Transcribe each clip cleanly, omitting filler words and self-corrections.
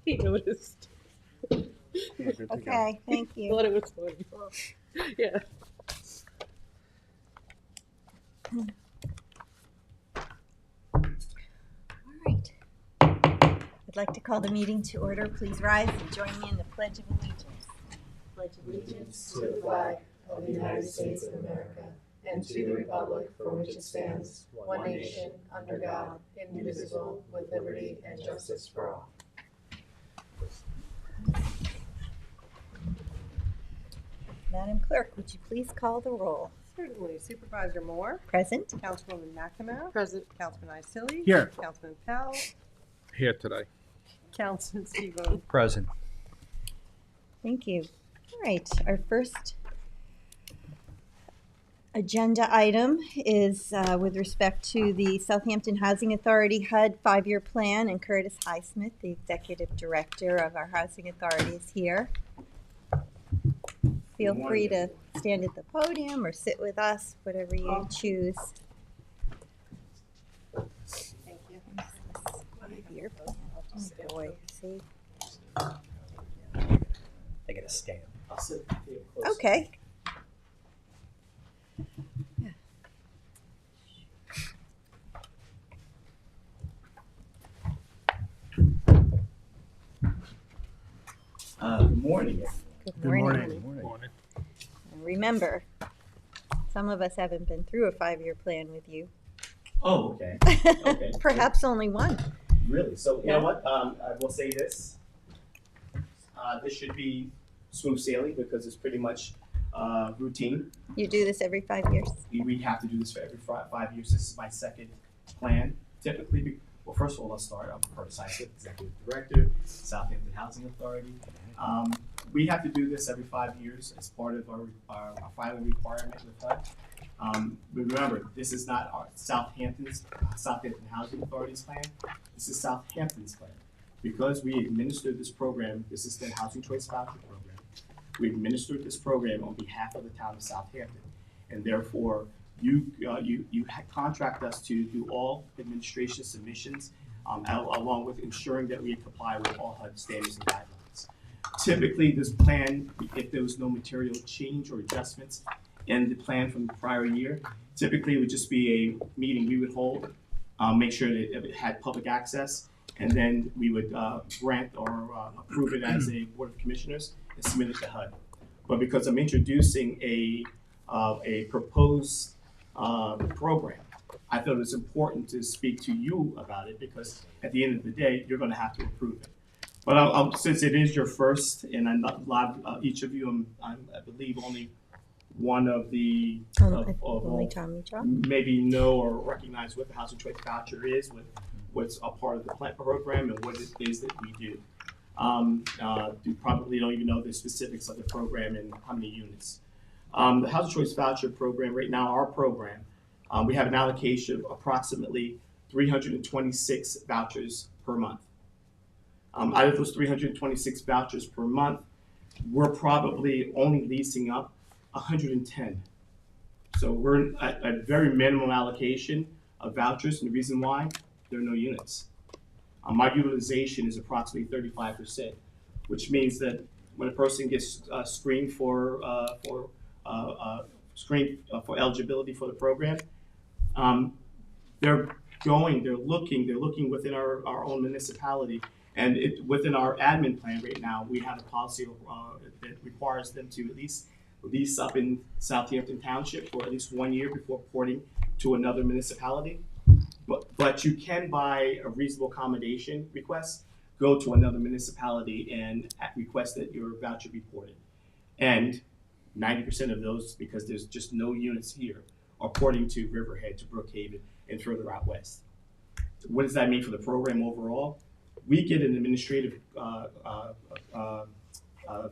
He noticed. Okay, thank He you. thought it was funny. Yeah. All right. I'd like to call the meeting to order. Please rise and join me in the Pledge of Allegiance. Pledge of Allegiance to the flag of the United States of America and to the republic for which it stands, one nation, under God, indivisible, with liberty and justice for all. Madam Clerk, would you please call the roll? Certainly. Supervisor Moore? Present. Councilwoman McNamara? Present. Councilman Isili? Here. Councilman Pell? Here today. Councilman Stevens? Present. Thank you. All right, our first agenda item is with respect to the Southampton Housing Authority HUD 5-year plan, and Curtis Highsmith, the Executive Director of our Housing Authority, is here. Feel free to stand at the podium or sit with us, whatever you choose. Thank you. 5-year plan. Oh boy, see? I get a stamp. I'll sit here close. Okay. Good morning. Good morning. And remember, some of us haven't been through a 5-year plan with you. Oh, okay. Okay. Perhaps only one. Really? So, you know what? I will say this. This should be smooth sailing because it's pretty much routine. You do this every 5 years? We have to do this for every 5 years. This is my second plan. Typically, well, first of all, let's start. I'm Curtis Highsmith, Executive Director, Southampton Housing Authority. We have to do this every 5 years as part of our filing requirement with HUD. But remember, this is not our Southampton Housing Authority's plan. This is Southampton's plan. Because we administered this program, this is the Housing Choice Voucher Program. We administered this program on behalf of the town of Southampton, and therefore you contract us to do all administration submissions, along with ensuring that we comply with all HUD standards and guidelines. Typically, this plan, if there was no material change or adjustments in the plan from the prior year, typically it would just be a meeting we would hold, make sure that it had public access, and then we would grant or approve it as a Board of Commissioners and submit it to HUD. But because I'm introducing a proposed program, I thought it was important to speak to you about it because at the end of the day, you're going to have to approve it. But since it is your first, and I'm not, a lot of each of you, I believe only one of the only Tommy John. maybe know or recognize what the Housing Choice Voucher is, what's a part of the plant program, and what it is that we do. You probably don't even know the specifics of the program and how many units. The Housing Choice Voucher Program, right now, our program, we have an allocation of approximately 326 vouchers per month. Out of those 326 vouchers per month, we're probably only leasing up 110. So we're at a very minimum allocation of vouchers, and the reason why, there are no units. My utilization is approximately 35%, which means that when a person gets screened for eligibility for the program, they're looking within our own municipality, and within our admin plan right now, we have a policy that requires them to at least lease up in Southampton Township for at least 1 year before porting to another municipality. But you can, by a reasonable accommodation request, go to another municipality and request that your voucher be ported. And 90% of those, because there's just no units here, are porting to Riverhead, to Brookhaven, and further out west. What does that mean for the program overall? We get an administrative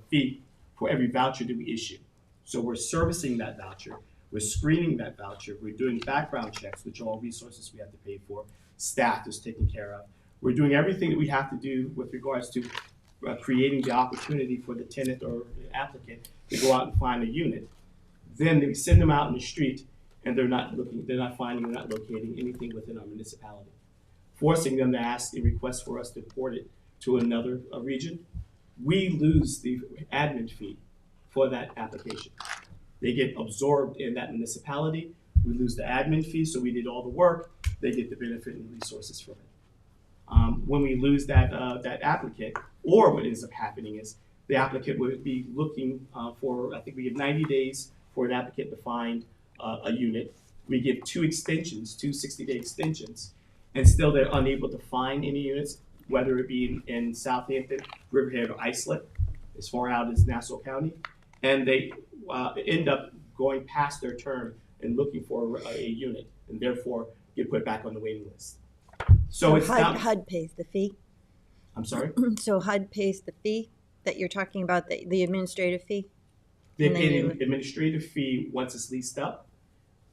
fee for every voucher that we issue. So we're servicing that voucher, we're screening that voucher, we're doing background checks, which are all resources we have to pay for, staff is taken care of. We're doing everything that we have to do with regards to creating the opportunity for the tenant or the applicant to go out and find a unit. Then we send them out in the street, and they're not locating anything within our municipality, forcing them to ask and request for us to port it to another region, we lose the admin fee for that application. They get absorbed in that municipality. We lose the admin fee, so we did all the work. They get the benefit and resources from it. When we lose that applicant, or what ends up happening is the applicant would be looking for, I think we give 90 days for an applicant to find a unit. We give 2 extensions, 2 60-day extensions, and still they're unable to find any units, whether it be in Southampton, Riverhead, or Islip, as far out as Nassau County, and they end up going past their term and looking for a unit, and therefore get put back on the waiting list. So it's not. HUD pays the fee. I'm sorry. So HUD pays the fee that you're talking about, the administrative fee. They And then pay you- the administrative fee once it's leased up,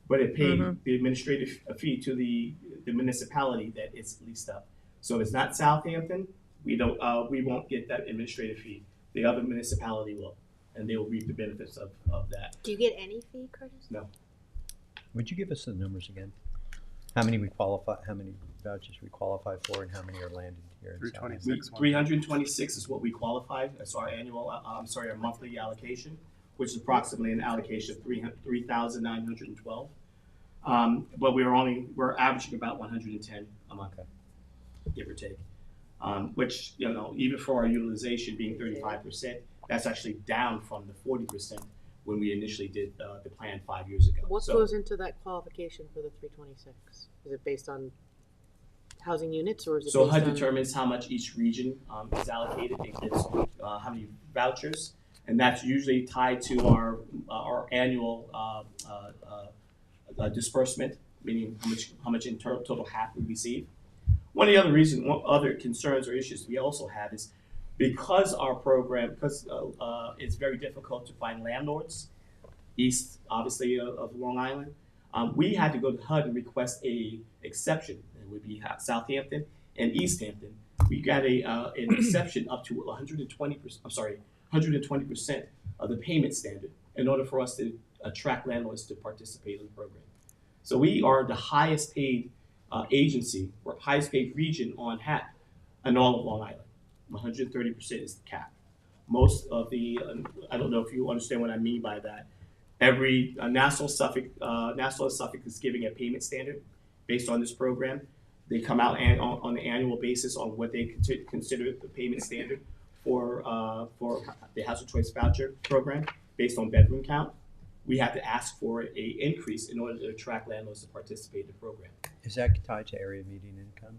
but they pay the administrative fee to the municipality that it's leased up. So if it's not Southampton, we won't get that administrative fee. The other municipality will, and they will reap the benefits of that. Do you get any fee, Curtis? No. Would you give us the numbers again? How many vouchers we qualify for, and how many are landed here in Southampton? 326. 326 is what we qualify. That's our our monthly allocation, which is approximately an allocation of 3,912. But we're averaging about 110 a month, give or take. Which, even for our utilization being 35%, that's actually down from the 40% when we initially did the plan 5 years ago. What So- goes into that qualification for the 326? Is it based on housing units, or is it So based HUD on? determines how much each region is allocated. It gives how many vouchers, and that's usually tied to our annual disbursement, meaning how much in total HAP we receive. One other concerns or issues we also have is because our program, it's very difficult to find landlords east, obviously, of Long Island. We had to go to HUD and request a exception. It would be Southampton and East Hampton. We got an exception up to 120% of the payment standard in order for us to attract landlords to participate in the program. So we are the highest paid agency or highest paid region on HAP in all of Long Island. 130% is the cap. Most of the, I don't know if you understand what I mean by that. Every Nassau and Suffolk is giving a payment standard based on this program. They come out on an annual basis on what they consider the payment standard for the House of Choice voucher program based on bedroom count. We have to ask for an increase in order to attract landlords to participate in the program. Is that tied to area median income?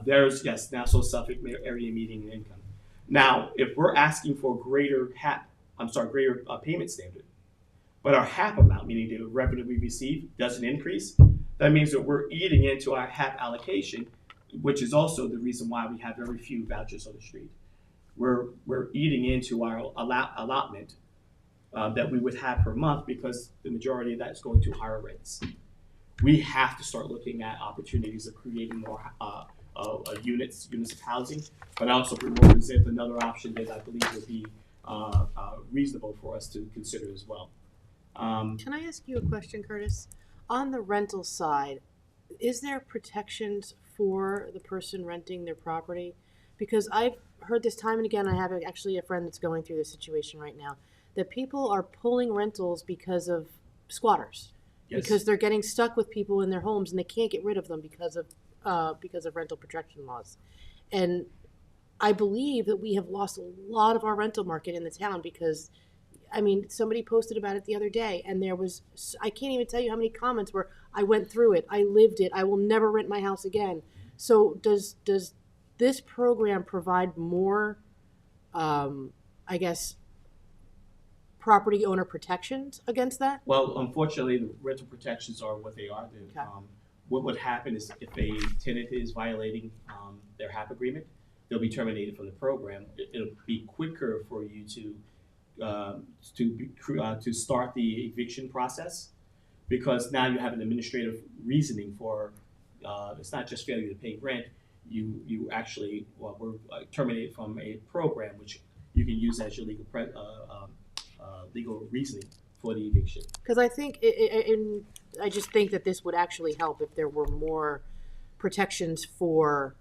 There's, yes, Nassau Suffolk area median income. Now, if we're asking for greater payment standard, but our HAP amount, meaning the revenue we receive, doesn't increase, that means that we're eating into our HAP allocation, which is also the reason why we have very few vouchers on the street. We're eating into our allotment that we would have per month because the majority of that is going to higher rents. We have to start looking at opportunities of creating more units of housing, but also present another option that I believe would be reasonable for us to consider as well. Can I ask you a question, Curtis? On the rental side, is there protections for the person renting their property? Because I've heard this time and again, I have actually a friend that's going through this situation right now, that people are pulling rentals because of squatters. Yes. Because they're getting stuck with people in their homes and they can't get rid of them because of rental protection laws. And I believe that we have lost a lot of our rental market in the town because, I mean, somebody posted about it the other day and there was, I can't even tell you how many comments were, I went through it, I lived it, I will never rent my house again. So does this program provide more, property owner protections against that? Well, unfortunately, the rental protections are what they are. Okay. What would happen is if a tenant is violating their HAP agreement, they'll be terminated from the program. It'll be quicker for you to start the eviction process because now you have an administrative reasoning for it's not just failure to pay rent. You actually were terminated from a program which you can use as your legal reasoning for the eviction. Because I think, I just think that this would actually help if there were more protections for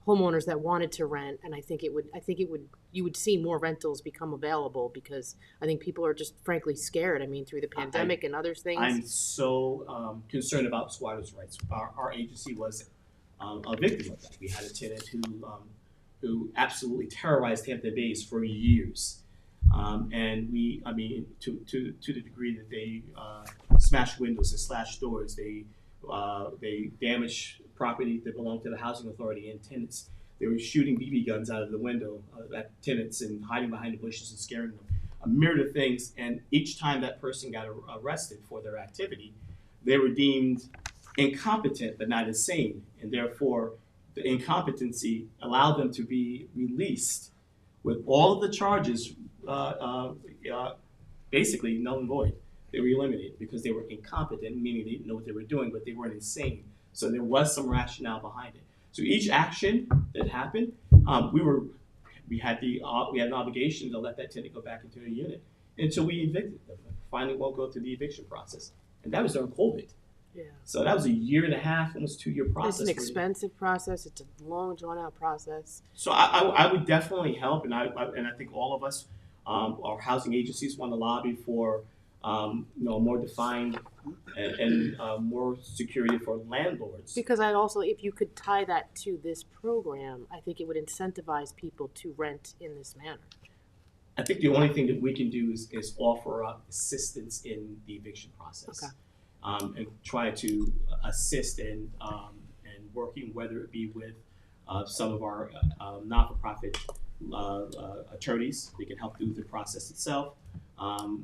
homeowners that wanted to rent, and I think you would see more rentals become available because I think people are just frankly scared. I mean, through the pandemic and other things. I'm so concerned about squatters' rights. Our agency was a victim of that. We had a tenant who absolutely terrorized Hampton Bays for years. And to the degree that they smashed windows and slashed doors, they damaged property that belonged to the housing authority and tenants. They were shooting BB guns out of the window at tenants and hiding behind the bushes and scaring them. A myriad of things, and each time that person got arrested for their activity, they were deemed incompetent but not insane, and therefore the incompetency allowed them to be released with all of the charges basically null and void. They were eliminated because they were incompetent, meaning they didn't know what they were doing, but they weren't insane. So there was some rationale behind it. So each action that happened, we had an obligation to let that tenant go back into the unit until we evicted them. Finally, won't go through the eviction process, and that was during COVID. Yeah. So that was a 1.5 almost 2-year process. It's an expensive process. It's a long, drawn-out process. So I would definitely help, and I think all of us, our housing agencies, want to lobby for more defined and more security for landlords. Because I'd also, if you could tie that to this program, I think it would incentivize people to rent in this manner. I think the only thing that we can do is offer up assistance in the eviction process. Okay. And try to assist in working, whether it be with some of our not-for-profit attorneys. We can help through the process itself.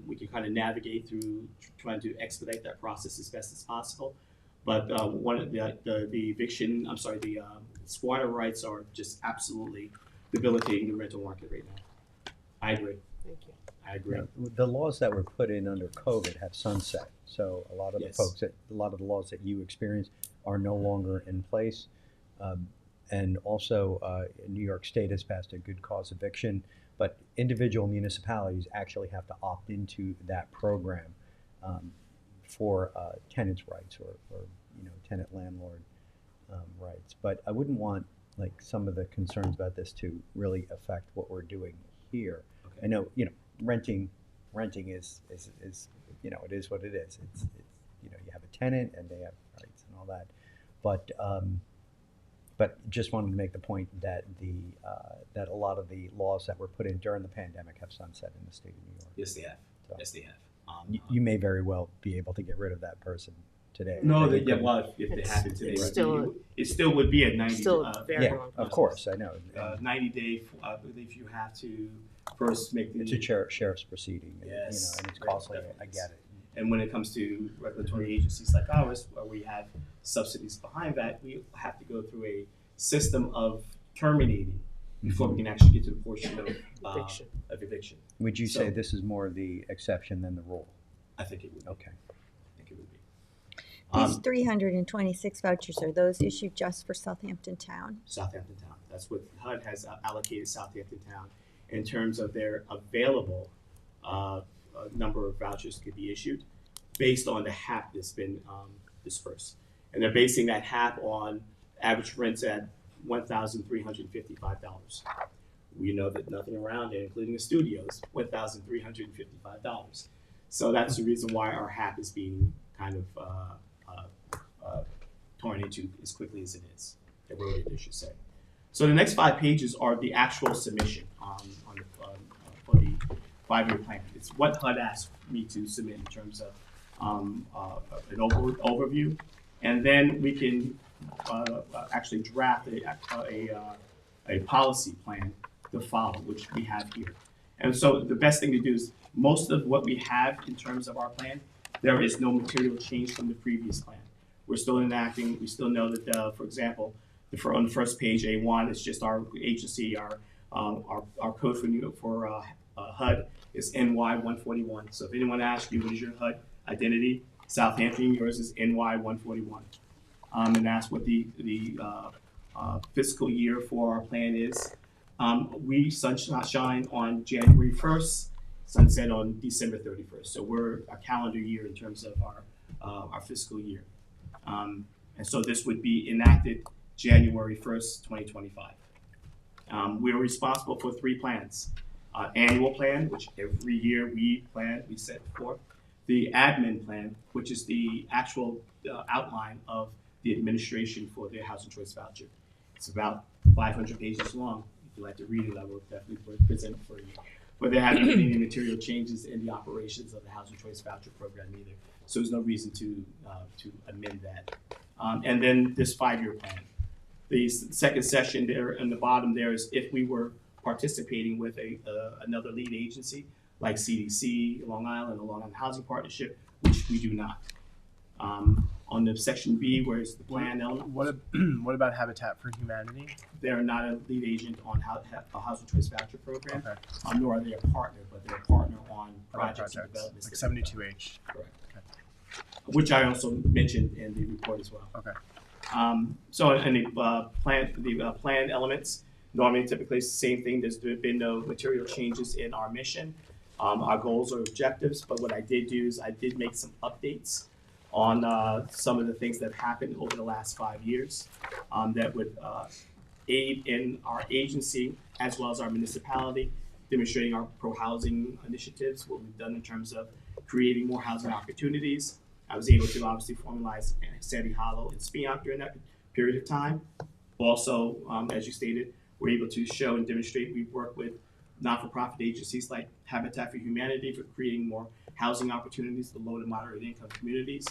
We can kind of navigate through trying to expedite that process as best as possible. But one of the squatter rights are just absolutely debilitating the rental market right now. I agree. Thank you. I agree. Now, the laws that were put in under COVID have sunset, so a lot of Yes. a lot of the laws that you experienced are no longer in place. And also, New York State has passed a good cause eviction, but individual municipalities actually have to opt into that program for tenants' rights or tenant landlord rights. But I wouldn't want some of the concerns about this to really affect what we're doing here. Okay. I know renting is it is what it is. It's you have a tenant and they have rights and all that, but just wanted to make the point that that a lot of the laws that were put in during the pandemic have sunset in the state of New York. Yes, they have. So Yes, they have. you may very well be able to get rid of that person today. No, Maybe if they It's- happen today, it's right? still it still would be a 90. Still a very Yeah, long of process. course, I know. 90-day. I believe you have to first make the. It's a sheriff's proceeding, and, Yes, and it's right, costly. I definitely. get it. And when it comes to regulatory agencies like ours, where we have subsidies behind that, we have to go through a system of terminating before we can actually get to the portion of Eviction. eviction. Would you say So- this is more the exception than the rule? I think it would. Be. Okay. I think it would be. These 326 vouchers, are those issued just for Southampton Town? Southampton Town. That's what HUD has allocated Southampton Town in terms of their available number of vouchers could be issued based on the HAP that's been dispersed. And they're basing that HAP on average rents at $1,355. We know that nothing around it, including the studios, $1,355. So that's the reason why our HAP is being kind of torn into as quickly as it is, eroded, I should say. So the next 5 pages are the actual submission for the 5-year plan. It's what HUD asked me to submit in terms of an overview, and then we can actually draft a policy plan to follow, which we have here. And so the best thing to do is most of what we have in terms of our plan, there is no material change from the previous plan. We're still enacting. We still know that, for example, on the first page, A1 is just our agency, our code for HUD is NY 141. So if anyone asks you what is your HUD identity, Southampton, yours is NY 141. And that's what the fiscal year for our plan is. We sunshine on January 1st, sunset on December 31st. So we're a calendar year in terms of our fiscal year. And so this would be enacted January 1st, 2025. We are responsible for 3 plans. Annual plan, which every year we set forth. The admin plan, which is the actual outline of the administration for the housing choice voucher. It's about 500 pages long. If you'd like to read it, I will definitely present it for you. But there haven't been any material changes in the operations of the housing choice voucher program either. So there's no reason to amend that. And then this 5-year plan. The second section there in the bottom there is if we were participating with another lead agency like CDC, Long Island, or Long Island Housing Partnership, which we do not. On the section B, where it's the plan element, What about Habitat for Humanity? they're not a lead agent on a housing choice voucher program, Okay. nor are they a partner, but they're a partner on Other projects and developments. like that they've done. 72H. Correct. Which I also mentioned in the report as well. Okay. So in the plan elements, normally typically it's the same thing. There's been no material changes in our mission, our goals or objectives. But what I did do is I did make some updates on some of the things that have happened over the last 5 years that would aid in our agency as well as our municipality, demonstrating our pro-housing initiatives, what we've done in terms of creating more housing opportunities. I was able to obviously formalize Sandy Hollow and Speonk during that period of time. Also, as you stated, we're able to show and demonstrate we've worked with not-for-profit agencies like Habitat for Humanity for creating more housing opportunities for low to moderate income communities.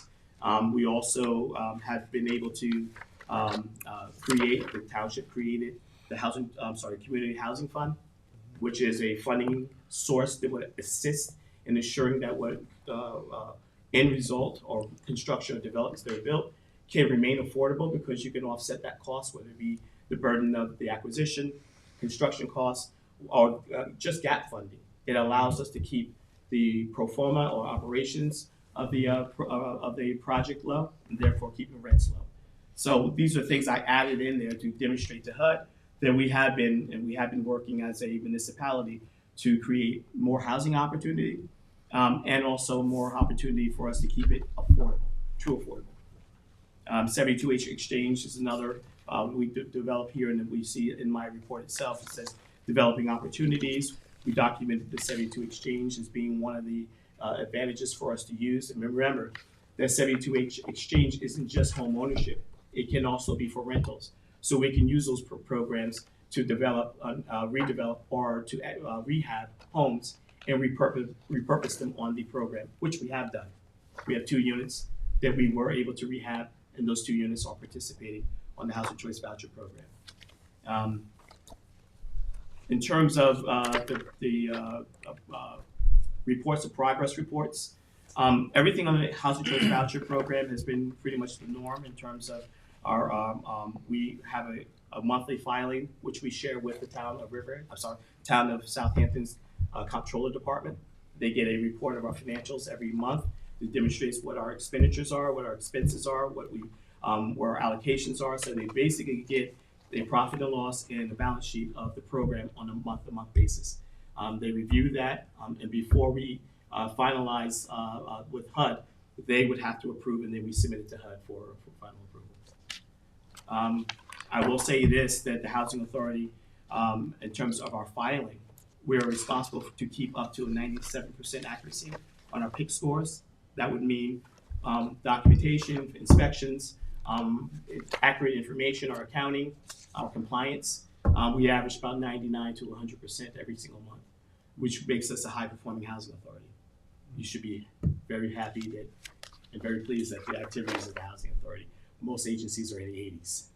We also have been able to the township created the Community Housing Fund, which is a funding source that would assist in ensuring that what end result or construction or developments that are built can remain affordable because you can offset that cost, whether it be the burden of the acquisition, construction costs, or just gap funding. It allows us to keep the pro forma or operations of the project low, and therefore keeping rents low. So these are things I added in there to demonstrate to HUD that we have been working as a municipality to create more housing opportunity and also more opportunity for us to keep it affordable, true affordable. 72H exchange is another we develop here, and we see in my report itself. It says developing opportunities. We documented the 72 exchange as being one of the advantages for us to use. And remember, that 72H exchange isn't just home ownership. It can also be for rentals. So we can use those programs to develop, redevelop, or to rehab homes and repurpose them on the program, which we have done. We have 2 units that we were able to rehab, and those 2 units are participating on the Housing Choice Voucher Program. In terms of the reports of progress reports, everything on the Housing Choice Voucher Program has been pretty much the norm in terms of our, we have a monthly filing, which we share with the town of Southampton's Comptroller Department. They get a report of our financials every month. It demonstrates what our expenditures are, what our expenses are, where our allocations are. So they basically get a profit and loss and the balance sheet of the program on a month-to-month basis. They review that, and before we finalize with HUD, they would have to approve, and then we submit it to HUD for final approval. I will say this, that the Housing Authority, in terms of our filing, we're responsible to keep up to a 97% accuracy on our PIC scores. That would mean documentation, inspections, accurate information, our accounting, our compliance. We average about 99 to 100% every single month, which makes us a high-performing housing authority. You should be very happy and very pleased at the activities of the Housing Authority. Most agencies are in the 80s.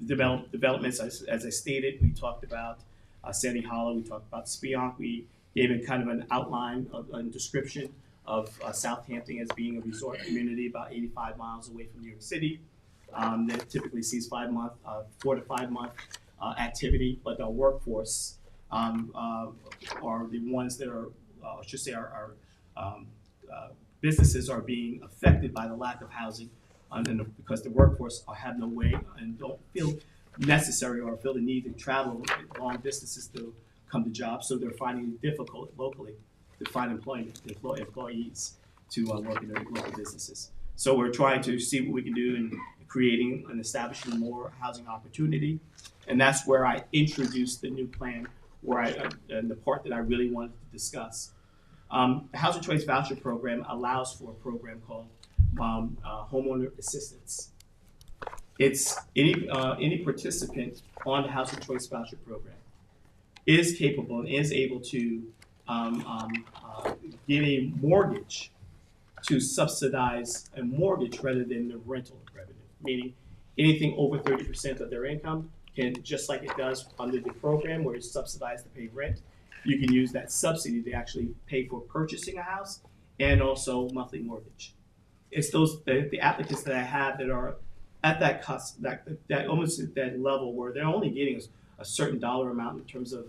Developments, as I stated, we talked about Sandy Hollow, we talked about Speonk. We gave it kind of an outline of a description of Southampton as being a resort community about 85 miles away from New York City. That typically sees 4 to 5 month activity, but our workforce are the ones that are, our businesses are being affected by the lack of housing, and because the workforce have no way and don't feel necessary or feel the need to travel long distances to come to jobs, so they're finding it difficult locally to find employees to work in their local businesses. So we're trying to see what we can do and creating and establishing more housing opportunity. And that's where I introduced the new plan, and the part that I really wanted to discuss. The Housing Choice Voucher Program allows for a program called homeowner assistance. It's any participant on the Housing Choice Voucher Program is capable and is able to get a mortgage to subsidize a mortgage rather than the rental revenue, meaning anything over 30% of their income can, just like it does under the program where it's subsidized to pay rent, you can use that subsidy to actually pay for purchasing a house and also monthly mortgage. It's the applicants that I have that are at that cost, that almost at that level where they're only getting a certain dollar amount in terms of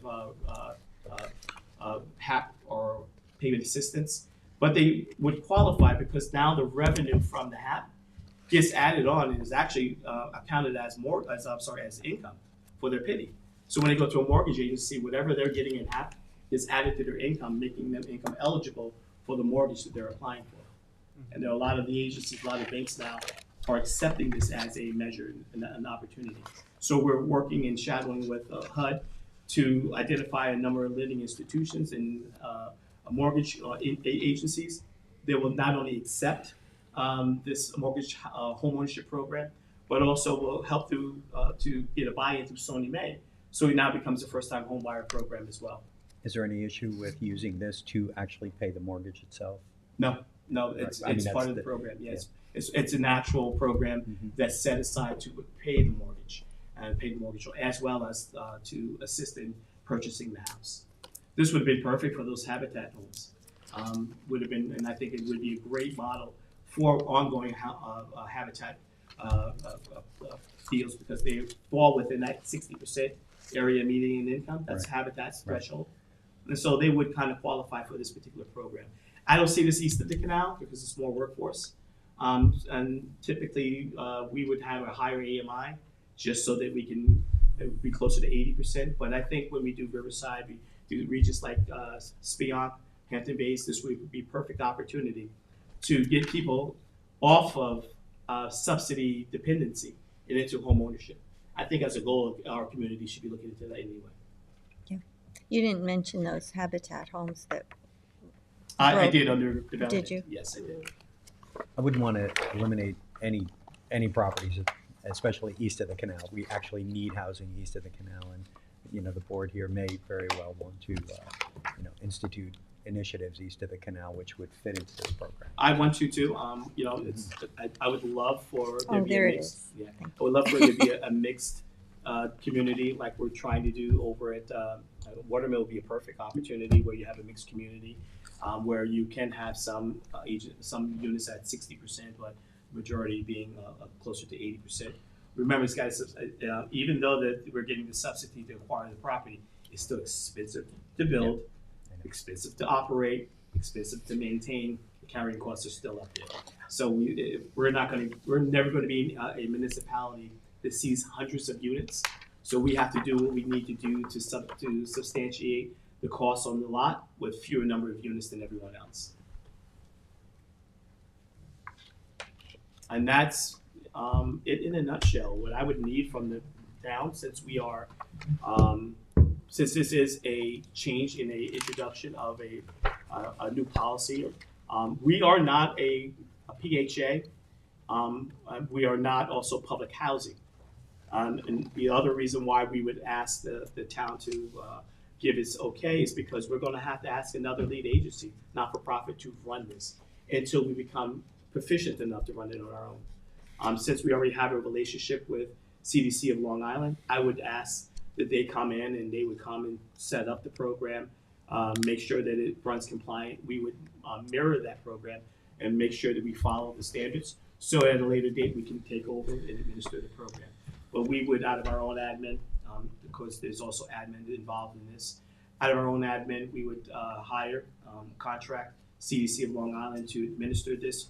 HAP or payment assistance, but they would qualify because now the revenue from the HAP gets added on and is actually accounted as income for their PITI. So when they go to a mortgage agency, whatever they're getting in HAP is added to their income, making them income eligible for the mortgage that they're applying for. And there are a lot of the agencies, a lot of banks now are accepting this as a measure and an opportunity. So we're working and shadowing with HUD to identify a number of lending institutions and mortgage agencies that will not only accept this mortgage homeownership program, but also will help to get a buy-in through Sony May. So it now becomes a first-time home buyer program as well. Is there any issue with using this to actually pay the mortgage itself? No, it's I mean, part of the program. Yes, it's an actual program that's set aside to pay the mortgage and pay the mortgage as well as to assist in purchasing the house. This would have been perfect for those Habitat homes. Would have been, and I think it would be a great model for ongoing Habitat deals because they fall within that 60% area median income. That's Right. Habitat's threshold. And so they would kind of qualify for this particular program. I don't see this east of the canal because it's more workforce. And typically we would have a higher AMI just so that we can be closer to 80%. But I think when we do Riverside, we do regions like Spionk, Hampton Bays, this would be perfect opportunity to get people off of subsidy dependency and into home ownership. I think as a goal, our community should be looking into that anyway. You didn't mention those Habitat homes that, I did under development. Did you? Yes, I did. I wouldn't want to eliminate any properties, especially east of the canal. We actually need housing east of the canal, and the board here may very well want to institute initiatives east of the canal which would fit into this program. I want to too. I would love for there to be there a it mixed. is. Yeah, I would love for there to be a mixed community like we're trying to do over at Watermill. Would be a perfect opportunity where you have a mixed community. Where you can have some units at 60%, but majority being closer to 80%. Remember, guys, even though that we're getting the subsidy to acquire the property, it's still expensive to build, expensive to operate, expensive to maintain. The carrying costs are still up there. So we're never going to be a municipality that sees hundreds of units. So we have to do what we need to do to substantiate the costs on the lot with fewer number of units than everyone else. And that's it in a nutshell. What I would need from the town, since this is a change in a introduction of a new policy. We are not a PHA. We are not also public housing. And the other reason why we would ask the town to give its okay is because we're going to have to ask another lead agency, not-for-profit, to run this until we become proficient enough to run it on our own. Since we already have a relationship with CDC of Long Island, I would ask that they come in and they would come and set up the program, make sure that it runs compliant. We would mirror that program and make sure that we follow the standards so at a later date we can take over and administer the program. But we would, out of our own admin, because there's also admin involved in this. Out of our own admin, we would contract CDC of Long Island to administer this.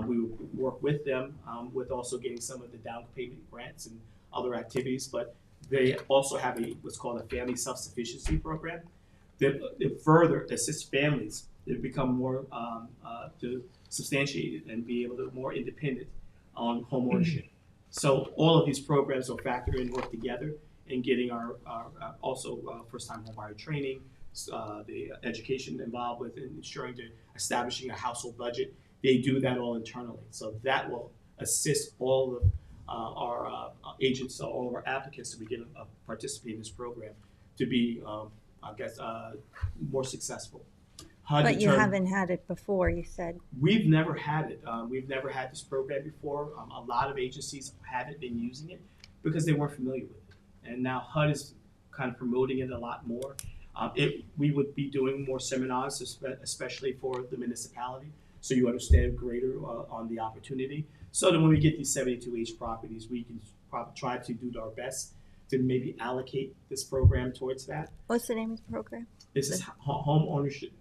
We would work with them with also getting some of the down payment grants and other activities, but they also have what's called a family self-sufficiency program that further assists families to become more to substantiate and be able to more independent on home ownership. So all of these programs will factor in, work together in getting our also first-time homebuyer training, the education involved with ensuring to establishing a household budget. They do that all internally. So that will assist all of our agents, all of our applicants to begin participate in this program to be, more successful. HUD But you determined- haven't had it before, you said. We've never had it. We've never had this program before. A lot of agencies haven't been using it because they weren't familiar with it. And now HUD is kind of promoting it a lot more. We would be doing more seminars, especially for the municipality, so you understand greater on the opportunity. So that when we get these 72H properties, we can try to do our best to maybe allocate this program towards that. What's the name of the program? This is home ownership,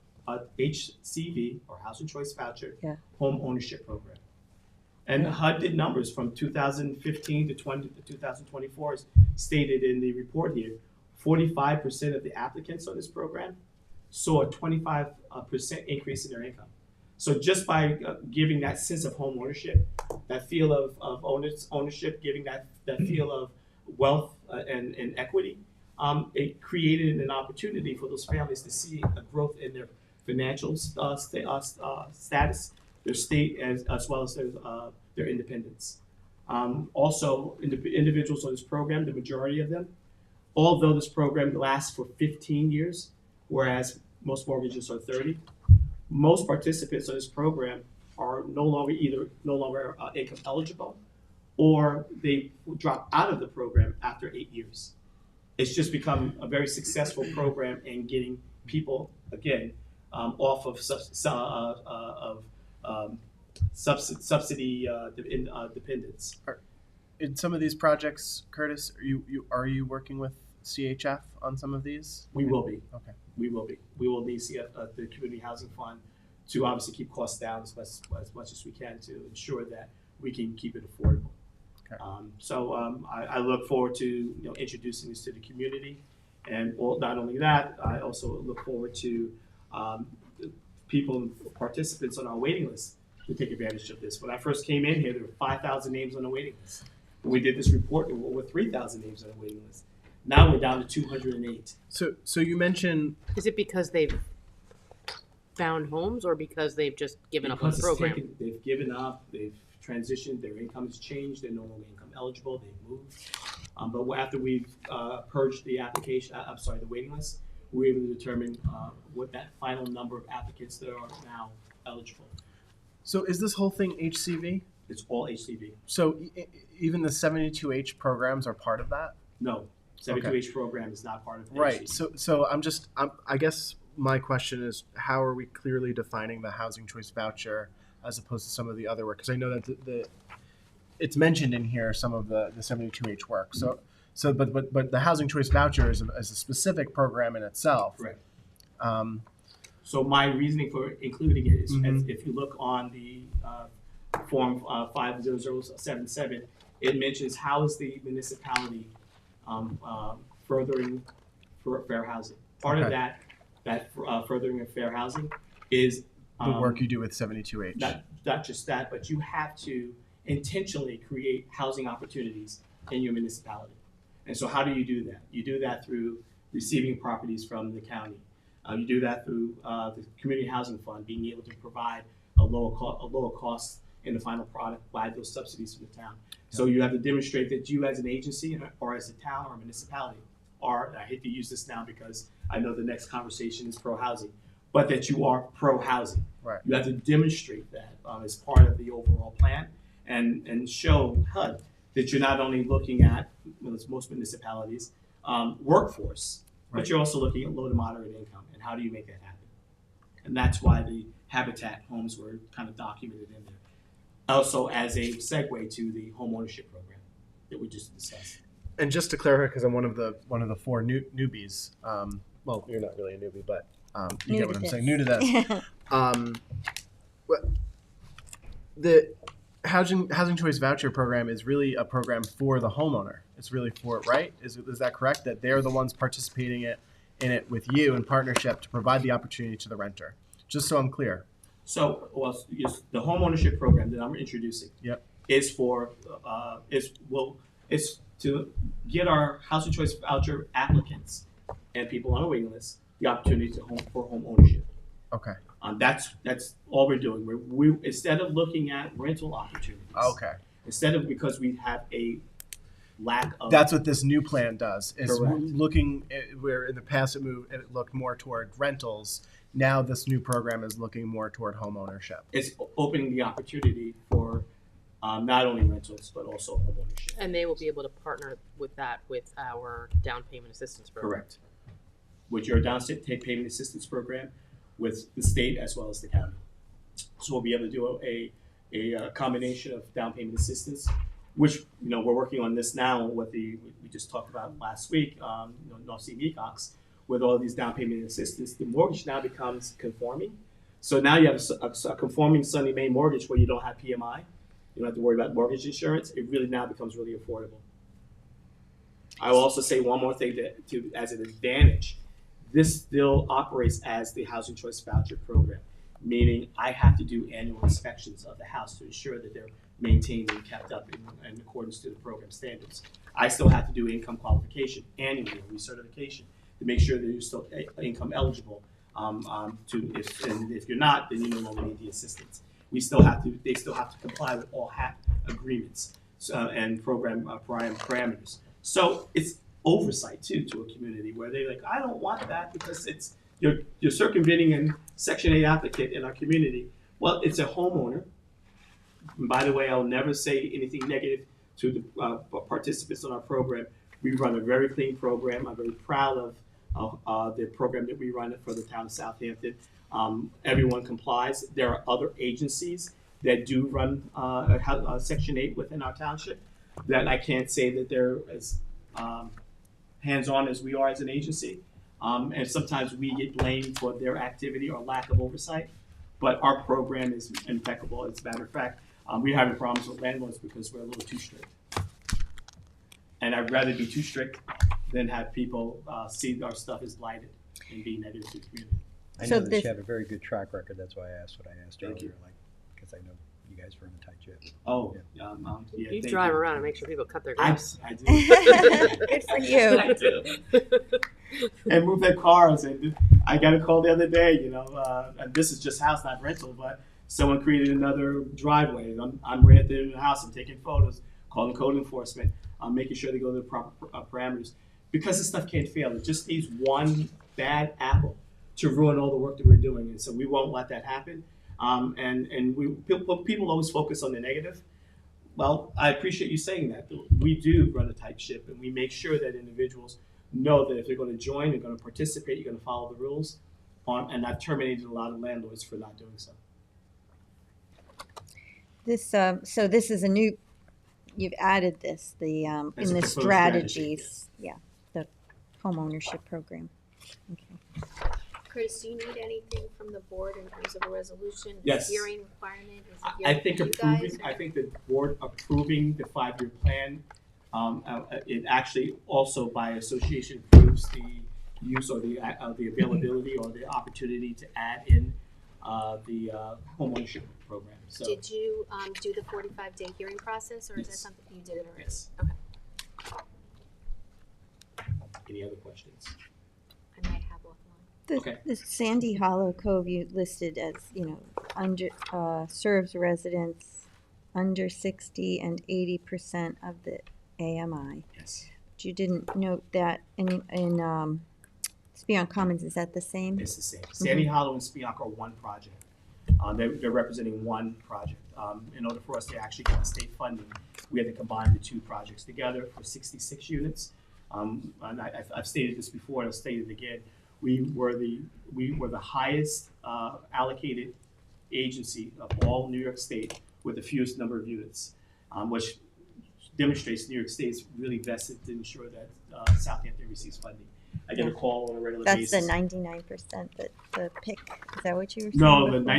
HCV, or Housing Choice Voucher, Yeah. home ownership program. And HUD did numbers from 2015 to 2024, as stated in the report here. 45% of the applicants on this program saw a 25% increase in their income. So just by giving that sense of home ownership, that feel of ownership, giving that feel of wealth and equity, it created an opportunity for those families to see a growth in their financial status, their state, as well as their independence. Also, individuals on this program, the majority of them, although this program lasts for 15 years, whereas most mortgages are 30, most participants on this program are no longer income eligible, or they drop out of the program after 8 years. It's just become a very successful program in getting people, again, off of subsidy dependence. In some of these projects, Curtis, are you working with CHF on some of these? We will be. Okay. We will be. We will need the Community Housing Fund to obviously keep costs down as much as we can to ensure that we can keep it affordable. Okay. I look forward to introducing this to the community, and not only that, I also look forward to participants on our waiting list to take advantage of this. When I first came in here, there were 5,000 names on the waiting list. When we did this report, there were over 3,000 names on the waiting list. Now we're down to 208. So you mentioned Is it because they've found homes or because they've just given up on the Because program? they've given up, they've transitioned, their income has changed, they're no longer income eligible, they've moved. But after we've purged the the waiting list, we're able to determine what that final number of applicants that are now eligible. So is this whole thing HCV? It's all HCV. So even the 72H programs are part of that? No, 72H program is not part of Right. HCV. So I guess my question is, how are we clearly defining the housing choice voucher as opposed to some of the other work? Because I know that it's mentioned in here, some of the 72H work. But the housing choice voucher is a specific program in itself. Correct. Um, So my reasoning for including it is, Mhm. if you look on the form 50077, it mentions how is the municipality furthering for fair housing. Part of Okay. that furthering of fair housing is the work you do with 72H. not just that, but you have to intentionally create housing opportunities in your municipality. And so how do you do that? You do that through receiving properties from the county. You do that through the Community Housing Fund, being able to provide a lower cost in the final product by those subsidies from the town. So you have to demonstrate that you as an agency or as a town or a municipality are, and I hate to use this now because I know the next conversation is pro-housing, but that you are pro-housing. Right. You have to demonstrate that as part of the overall plan and show HUD that you're not only looking at, as most municipalities, workforce, Right. but you're also looking at low to moderate income, and how do you make that happen? And that's why the Habitat homes were kind of documented in there. Also as a segue to the home ownership program that we just discussed. And just to clarify, because I'm one of the four newbies. Well, you're not really a newbie, but you New get to what I'm this. saying. New to this. The housing choice voucher program is really a program for the homeowner. It's really for it, right? Is that correct? That they're the ones participating in it with you in partnership to provide the opportunity to the renter. Just so I'm clear. So, yes, the home ownership program that I'm introducing Yep. is to get our housing choice voucher applicants and people on a waiting list the opportunity for home ownership. Okay. That's all we're doing. We instead of looking at rental opportunities. Okay. Instead of, because we have a lack of. That's what this new plan does. Is Correct. looking where in the past it looked more toward rentals. Now this new program is looking more toward home ownership. It's opening the opportunity for not only rentals but also home ownership. And they will be able to partner with that with our down payment assistance program. Correct. With your down payment assistance program, with the state as well as the county. So we'll be able to do a combination of down payment assistance, which we're working on this now with we just talked about last week, North Sea Mecox, with all these down payment assistance. The mortgage now becomes conforming. So now you have a conforming Sunny Mae mortgage where you don't have PMI. You don't have to worry about mortgage insurance. It really now becomes really affordable. I will also say one more thing as an advantage. This still operates as the Housing Choice Voucher Program, meaning I have to do annual inspections of the house to ensure that they're maintained and kept up in accordance to the program standards. I still have to do income qualification annually, recertification, to make sure that you're still income eligible. If you're not, then you no longer need the assistance. They still have to comply with all HAP agreements and program parameters. So it's oversight too to a community where they're like, I don't want that because you're circumventing a Section 8 applicant in our community. Well, it's a homeowner. And by the way, I'll never say anything negative to the participants on our program. We run a very clean program. I'm very proud of the program that we run for the town of Southampton. Everyone complies. There are other agencies that do run a Section 8 within our township that I can't say that they're as hands-on as we are as an agency. And sometimes we get blamed for their activity or lack of oversight. But our program is impeccable. As a matter of fact, we're having problems with landlords because we're a little too strict. And I'd rather be too strict than have people see our stuff as blighted and be negative to the community. I So know that this- you have a very good track record. That's why I asked what I asked Thank earlier, you. because I know you guys run a tight ship. Oh, Yeah. yeah. You thank drive around and make sure people cut their grass. I do. Good for you. I do. And move their cars. And I got a call the other day, and this is just house, not rental, but someone created another driveway. I'm right there in the house. I'm taking photos, calling code enforcement. I'm making sure they go to the proper parameters. Because this stuff can't fail. It just needs one bad apple to ruin all the work that we're doing. And so we won't let that happen. People always focus on the negative. Well, I appreciate you saying that. We do run a tight ship, and we make sure that individuals know that if they're going to join, they're going to participate, you're going to follow the rules. And I've terminated a lot of landlords for not doing so. So this is a new. You've added this As in a the proposed strategies. Yeah, the home ownership program. Okay. Curtis, do you need anything from the board in terms of a resolution? Yes. Hearing requirement? Is it I here think for you approving. guys, I or- think the board approving the 5-year plan. It actually also by association approves the use or the availability or the opportunity to add in the homeownership program. So Did you do the 45-day hearing process, or is that Yes. something you did already? yes. Okay. Any other questions? I might have offline. The, Okay. the Sandy Hollow Cove you listed as under serves residents under 60 and 80% of the AMI. Yes. But you didn't note that in Speon Commons. Is that the same? It's the same. Sandy Hollow and Spionk are one project. They're representing one project. In order for us to actually get the state funding, we had to combine the two projects together for 66 units. And I've stated this before, and I'll state it again. We were the highest allocated agency of all New York State with the fewest number of units, which demonstrates New York State's really vested to ensure that Southampton receives funding. I get a call on a regular That's basis. the 99%. The pick. Is that what you were saying? No, the before?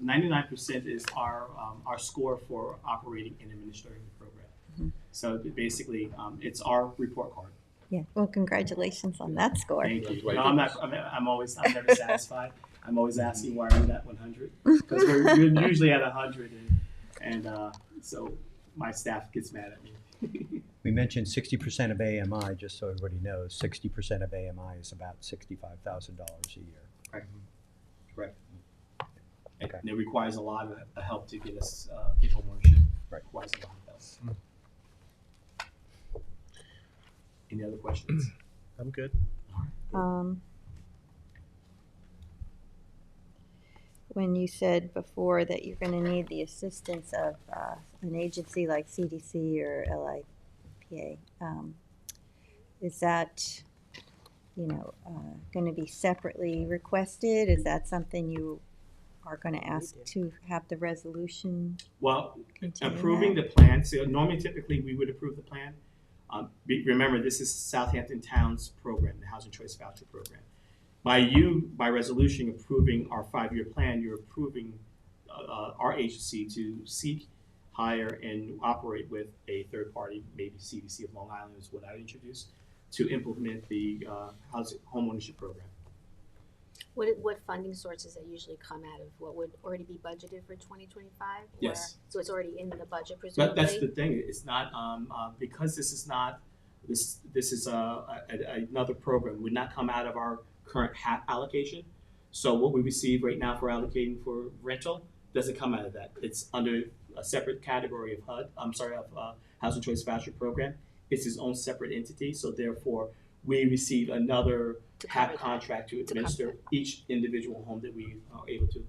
99% is our score for operating and administering the program. Mhm. So basically, it's our report card. Yeah. Well, congratulations on that score. Thank you. No, I'm never satisfied. I'm always asking why are we at 100? Because we're usually at 100, and so my staff gets mad at me. We mentioned 60% of AMI, just so everybody knows. 60% of AMI is about $65,000 a year. Correct. Okay. And it requires a lot of help to get us, get homeownership. Right. Requires a lot of help. Any other questions? I'm good. When you said before that you're going to need the assistance of an agency like CDC or LIPA, is that, going to be separately requested? Is that something you are going to ask to have the resolution? Well, Contain approving that? the plan, so normally typically we would approve the plan. Remember, this is Southampton Town's program, the Housing Choice Voucher Program. By resolution approving our 5-year plan, you're approving our agency to seek, hire, and operate with a third party, maybe CDC of Long Island is what I introduced, to implement the housing homeownership program. What funding sources that usually come out of what would already be budgeted for 2025? Yes. So it's already in the budget But presumably? that's the thing. It's not because this is not this. This is another program. It would not come out of our current HAP allocation. So what we receive right now for allocating for rental doesn't come out of that. It's under a separate category of HUD. Of Housing Choice Voucher Program. It's its own separate entity. So therefore, we receive another HAP contract to administer each individual home that we are able to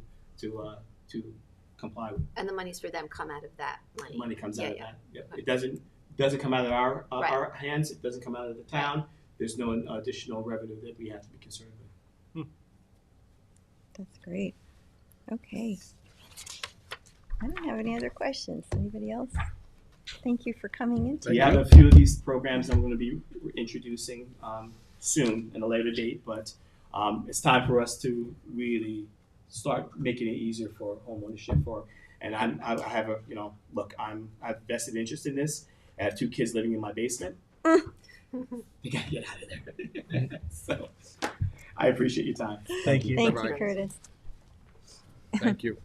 comply with. And the monies for them come out of that money? Money comes out of that. Yep. Okay. It doesn't come out of our Right. our hands. It doesn't come out of the town. There's no additional revenue that we have to be concerned with. That's great. Okay. I don't have any other questions. Anybody else? Thank you for coming in We today. have a few of these programs I'm going to be introducing soon in a later date, but it's time for us to really start making it easier for homeownership. And I have a I have vested interest in this. I have 2 kids living in my basement. They gotta get out of there. So I appreciate your time. Thank you. Thank Bye-bye. you, Curtis. Thank you.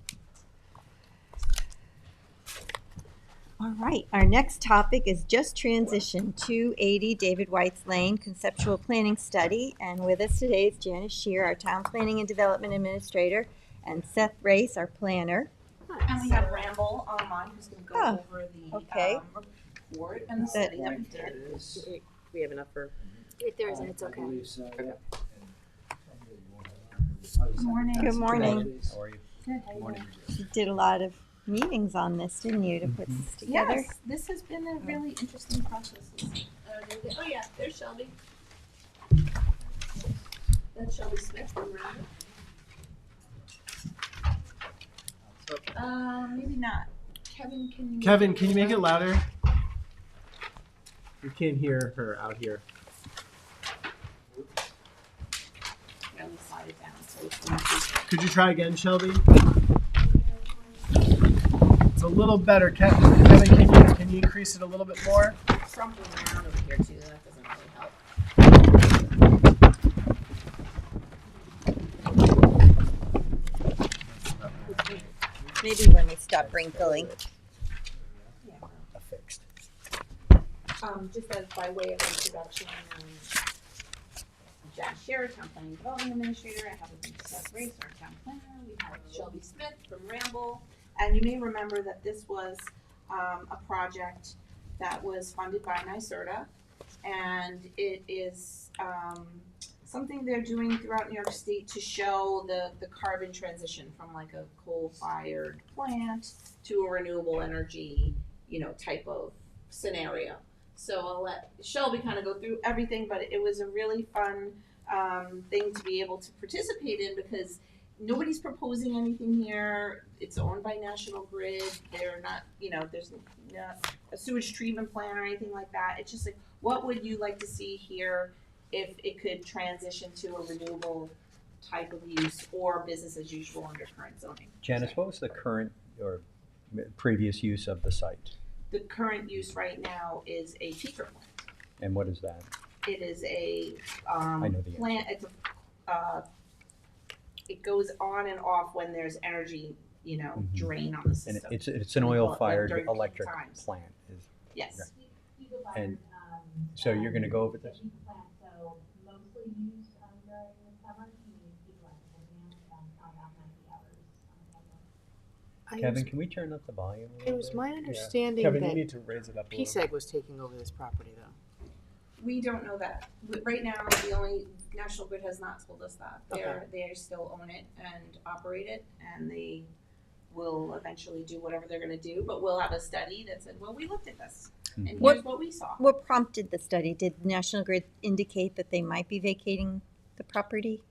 All right, our next topic is just transition 280 David White's Lane Conceptual Planning Study. And with us today is Janice Shear, our Town Planning and Development Administrator, and Seth Race, our planner. And we have Ramble online who's going to go Oh, over the okay. report and the study that we did. We have enough for. If there isn't, it's okay. Good morning. Good morning. How are you? Good, how you doing? You did a lot of meetings on this, didn't you, to put this together? Yes, this has been a really interesting process. Oh yeah, there's Shelby. That's Shelby Smith from Round. Maybe not. Kevin, can you? Kevin, can you make it louder? We can't hear her out here. Let me slide it down so it's going to Could you try again, Shelby? It's a little better. Kevin, can you increase it a little bit more? be crumpling around over here too. That doesn't really help. Maybe when we stop wrinkling. Affixed. Just as by way of introduction, Jack Shearer, Town Planning and Development Administrator. I have with me Seth Race, our Town Planner. We have Shelby Smith from Ramble. And you may remember that this was a project that was funded by NYSERDA. And it is something they're doing throughout New York State to show the carbon transition from like a coal-fired plant to a renewable energy, type of scenario. So I'll let Shelby kind of go through everything, but it was a really fun thing to be able to participate in because nobody's proposing anything here. It's owned by National Grid. They're not, there's not a sewage treatment plant or anything like that. It's just like, what would you like to see here if it could transition to a renewable type of use or business as usual under current zoning? Janice, what was the current or previous use of the site? The current use right now is a peaker plant. And what is that? It is a I know the plant. It's a it goes on and off when there's energy, you know, Mhm. drain on the And system. it's an We call it, like, oil-fired during peak electric times. plant. Yes. And so you're going to go over this? So mostly used during the summer to use electrical demand and probably off 90 hours. Kevin, can we turn up the volume a It little was bit? my understanding Kevin, you that need to raise it up a little. PSEG was taking over this property though. We don't know that. Right now, the only, National Grid has not told us that. They still own it and operate it, and they will eventually do whatever they're gonna do, but we'll have a study that said, well, we looked at this, and Mhm. here's what we saw. What prompted the study? Did National Grid indicate that they might be vacating the property?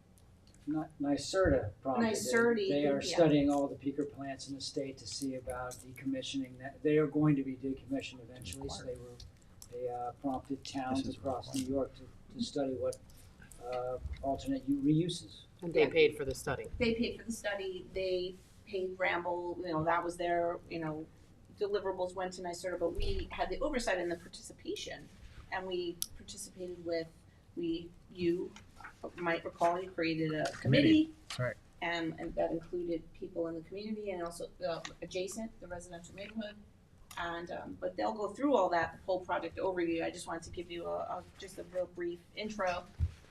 NYSERDA prompted it. NYSERDA, They are yeah. studying all the peaker plants in the state to see about decommissioning that. They are going to be decommissioned eventually, so they prompted towns This is across New York to study what alternate reuses. And they Yeah. paid for the study. They paid for the study, they paid Ramble, you know, that was their, you know, deliverables went to NYSERDA, but we had the oversight and the participation. And we participated with, you might recall, you created a committee. That's right. And that included people in the community and also adjacent, the residential neighborhood. And, but they'll go through all that whole project overview. I just wanted to give you just a real brief intro,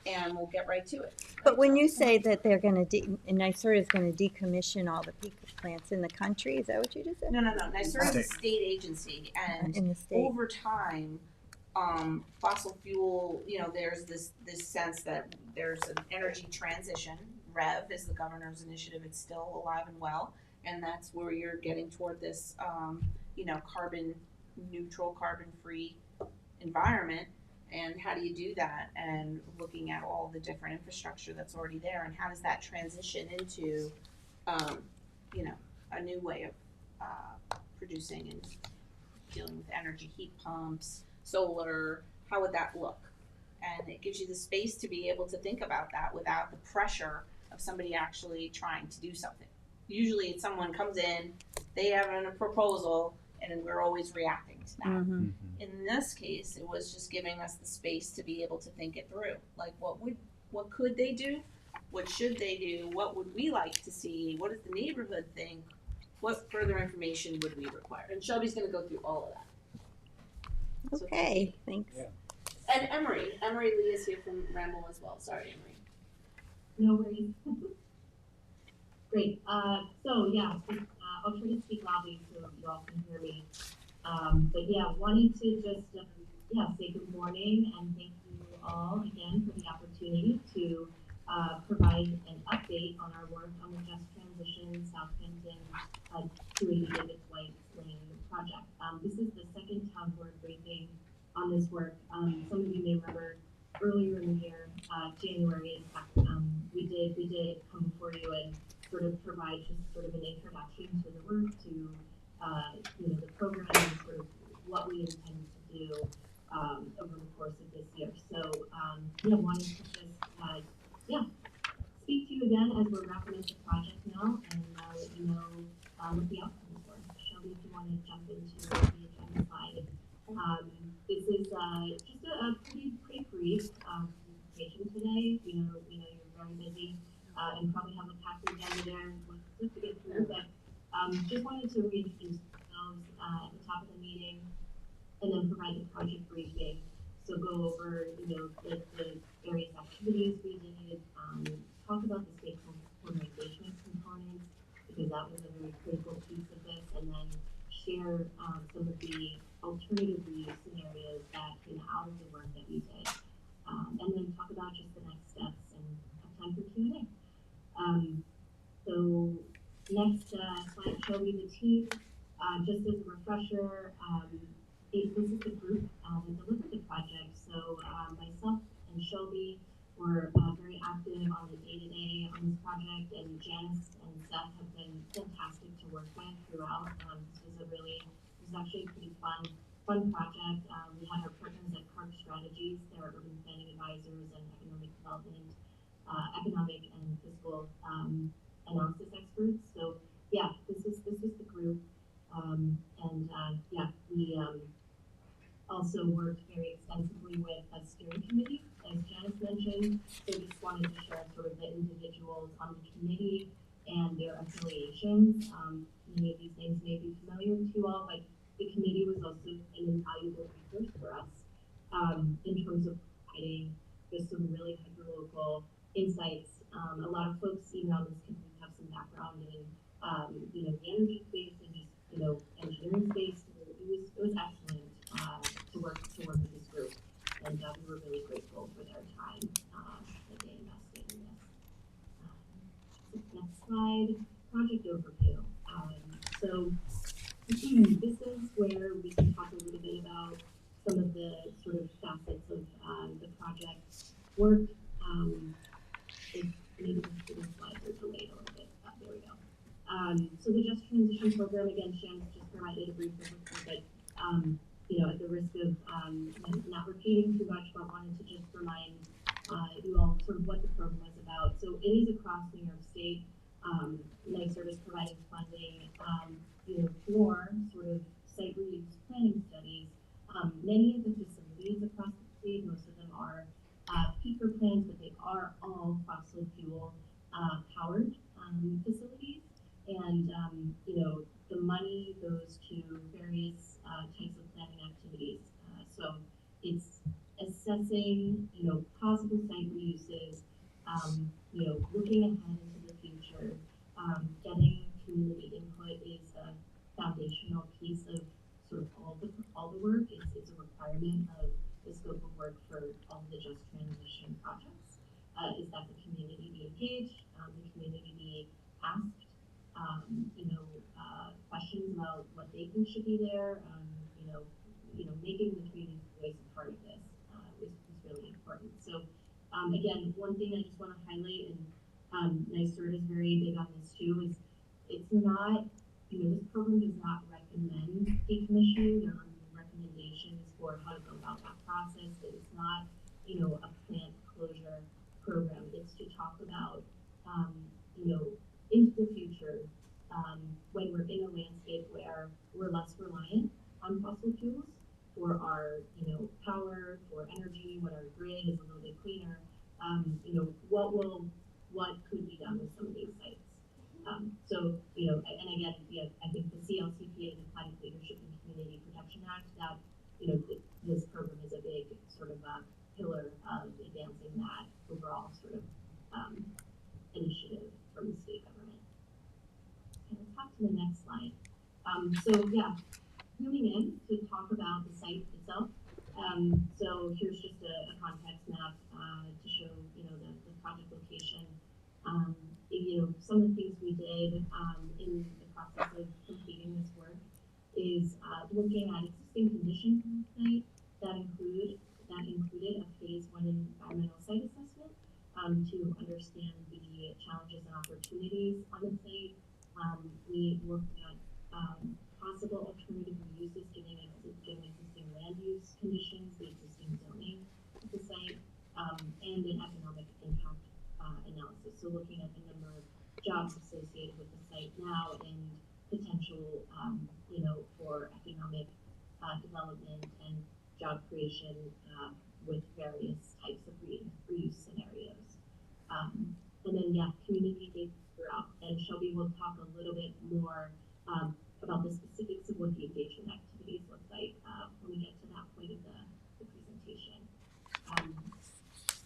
and we'll get right to it. But when you say that they're going to, NYSERDA is going to decommission all the peaker plants in the country, is that what you just said? No, NYSERDA is a state agency, and In the state. over time, fossil fuel, you know, there's this sense that there's an energy transition. REV is the governor's initiative. It's still alive and well, and that's where you're getting toward this, you know, carbon neutral, carbon free environment. And how do you do that? And looking at all the different infrastructure that's already there, and how does that transition into, you know, a new way of producing and dealing with energy, heat pumps, solar, how would that look? And it gives you the space to be able to think about that without the pressure of somebody actually trying to do something. Usually it's someone comes in, they have a proposal, and then we're always reacting to that. Mm-hmm. Mhm. In this case, it was just giving us the space to be able to think it through. Like, what could they do? What should they do? What would we like to see? What does the neighborhood think? What further information would we require? And Shelby's gonna go through all of that. So Okay, thanks. Yeah. And Emery Lee is here from Ramble as well. Sorry, Emery. No worries. Great. So yeah, I'll try to speak loudly so you all can hear me. But yeah, wanted to just say good morning and thank you all again for the opportunity to provide an update on our work on the Just Transition Southampton 280 Davis White Lane project. This is the second town board briefing on this work. Some of you may remember earlier in the year, January, in fact, we did come before you and sort of provide just sort of an introduction to the work, to you know, the program and sort of what we intend to do over the course of this year. So wanted to just speak to you again as we're wrapping up the project now and let you know what the outcomes were. Shelby, if you want to jump into the agenda slide. This is just a pretty brief presentation today. We know you're very busy and probably have a packed agenda there and lots of stuff to get through, but just wanted to reintroduce ourselves at the top of the meeting and then provide the project briefing. So go over, the various activities we did, talk about the stakeholder engagement components, because that was a very critical piece of this, and then share some of the alternative reuse scenarios that came out of the work that we did. And then talk about just the next steps and have time for Q&A. So next slide, Shelby, the team. Just as a refresher, this is the group that delivered the project. So myself and Shelby were very active on the day-to-day on this project, and Janice and Seth have been fantastic to work with throughout. This was actually a pretty fun project. We had our partners at Park Strategies, they're urban planning advisors and economic development, economic and fiscal analysis experts. So yeah, this was the group. We also worked very extensively with a steering committee, as Janice mentioned. So just wanted to share sort of the individuals on the committee and their affiliations. Many of these names may be familiar to you all, but the committee was also an invaluable resource for us in terms of providing just some really hyperlocal insights. A lot of folks, even on this committee, have some background in the energy space and just engineering space. So it was excellent to work with this group, and we were really grateful for their time that they invested in this. Next slide, project overview. So this is where we can talk a little bit about some of the sort of facets of the project work. If maybe the slides are delayed a little bit. There we go. So the Just Transition Program, again, Shannon's just provided a brief overview, but at the risk of not repeating too much, but wanted to just remind you all sort of what the program was about. So it is across New York State. NYSERD is providing funding, for sort of site reuse planning studies. Many of the facilities across the state, most of them are peaker plants, but they are all fossil fuel powered facilities. And, the money goes to various types of planning activities. So it's assessing, possible site reuses, looking ahead into the future. Getting community input is a foundational piece of sort of all the work. It's a requirement of the scope of work for all of the Just Transition projects. Is that the community be engaged, the community be asked, questions about what they think should be there, making the community voice a part of this is really important. So again, one thing I just want to highlight, and NYSERD is very big on this too, is it's not, this program does not recommend decommissioning. There are recommendations for how to go about that process. It is not, a plant closure program. It's to talk about, into the future, when we're in a landscape where we're less reliant on fossil fuels for our, power, for energy, when our grid is a little bit cleaner, what could be done with some of these sites. So, and again, I think the CLCPA, the Climate Leadership and Community Protection Act, that, this program is a big sort of pillar of advancing that overall sort of initiative from the state government. And let's hop to the next slide. Zooming in to talk about the site itself. So here's just a context map to show, the project location. Some of the things we did in the process of completing this work is looking at existing conditions on the site that included a phase 1 environmental site assessment to understand the challenges and opportunities on the site. We looked at possible alternative reuses given existing land use conditions, the existing zoning of the site, and an economic impact analysis. So looking at the number of jobs associated with the site now and potential, for economic development and job creation with various types of reuse scenarios. And then, community engagement throughout. And Shelby will talk a little bit more about the specifics of what the engagement activities look like when we get to that point of the presentation.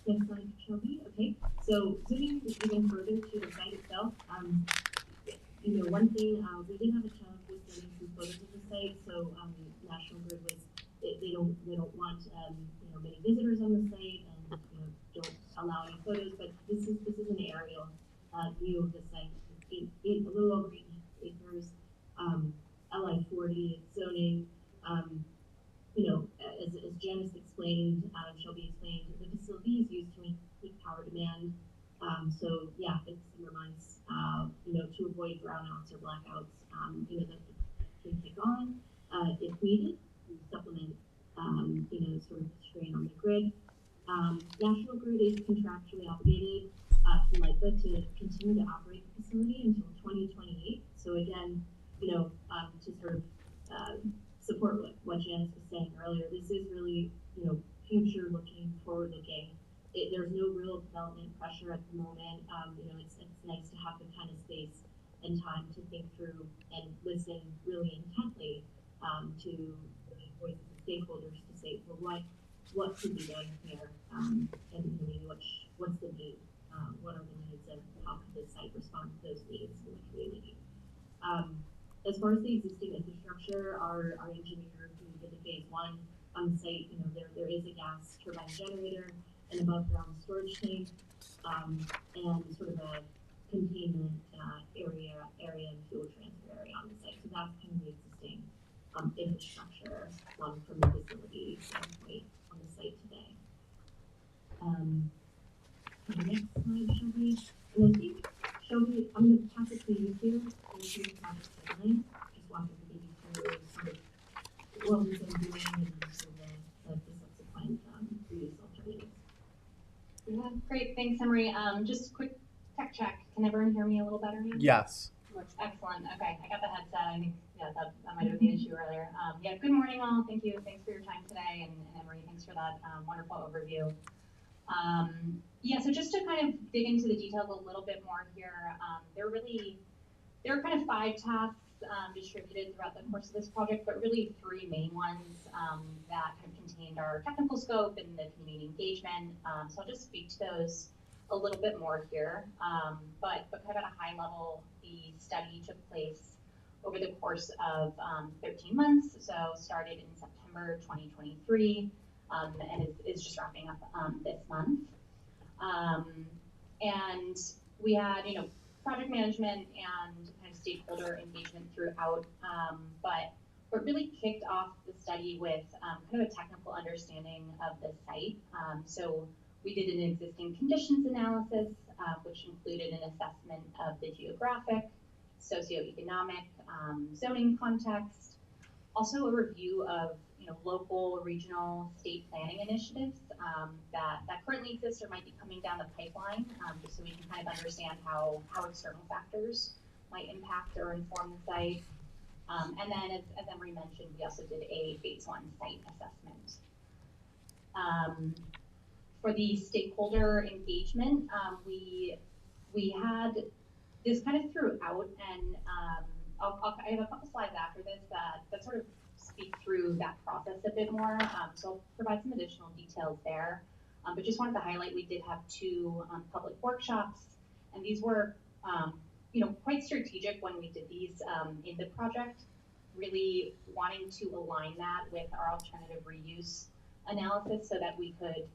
Next slide, Shelby. Okay, so zooming even further to the site itself, one thing we did have a challenge with getting some photos of the site. So National Grid was they don't want many visitors on the site and don't allow any photos. But this is an aerial view of the site. A little over 8 acres, LI 40 zoning. As Janice explained, Shelby explained, the facility is used to meet peak power demand. It's summer months, to avoid brownouts or blackouts, that can kick on if needed, supplement, sort of strain on the grid. National Grid is contractually obligated to LIPA to continue to operate the facility until 2028. So again, to sort of support what Janice was saying earlier, this is really, future looking, forward looking there's no real development pressure at the moment. It's nice to have the kind of space and time to think through and listen really intently to the voices of stakeholders to say, well, what could be done here, and maybe what's the need, what are the needs, and how could this site respond to those needs in the community. As far as the existing infrastructure, our engineer who did the phase one on the site, there is a gas turbine generator, an above ground storage tank, and sort of a containment area and fuel transfer area on the site. So that's kind of the existing infrastructure from the facility standpoint on the site today. The next slide, Shelby. And I think, Shelby, I'm going to pass it to you here. Through the project timeline, just walking maybe through sort of what we've been doing and sort of the subsequent reuse alternatives. Yeah, great, thanks, Emery. Just quick tech check. Can everyone hear me a little better now? Yes. Excellent. Okay, I got the headset. I think that might have been the issue earlier. Good morning, all. Thank you. Thanks for your time today, and Emery, thanks for that wonderful overview. So just to kind of dig into the details a little bit more here, there are kind of 5 tasks distributed throughout the course of this project, but really 3 main ones that kind of contained our technical scope and the community engagement. So I'll just speak to those a little bit more here. But kind of at a high level, the study took place over the course of 13 months. So started in September 2023 and is just wrapping up this month. And we had, project management and kind of stakeholder engagement throughout, but what really kicked off the study with kind of a technical understanding of the site. So we did an existing conditions analysis, which included an assessment of the geographic, socioeconomic, zoning context, also a review of local, regional, state planning initiatives that currently exist or might be coming down the pipeline, just so we can kind of understand how external factors might impact or inform the site. And then, as Emery mentioned, we also did a phase 1 site assessment. For the stakeholder engagement, we had this kind of throughout, and I have a couple slides after this that sort of speak through that process a bit more. So I'll provide some additional details there. But just wanted to highlight we did have 2 public workshops, and these were quite strategic when we did these in the project, really wanting to align that with our alternative reuse analysis so that we could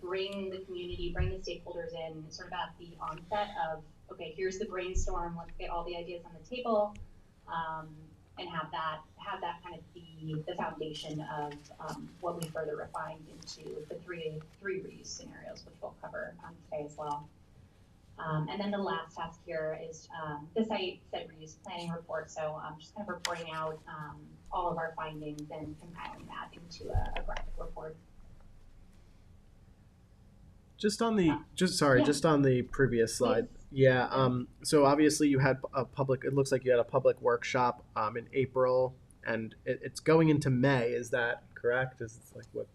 bring the community, bring the stakeholders in sort of at the onset of, okay, here's the brainstorm, let's get all the ideas on the table, and have that kind of be the foundation of what we further refined into the three reuse scenarios, which we'll cover today as well. And then the last task here is the site reuse planning report. So just kind of reporting out all of our findings and compiling that into a graphic report. Just on the previous slide. So obviously you had it looks like you had a public workshop in April, and it's going into May. Is that correct? Is it like what?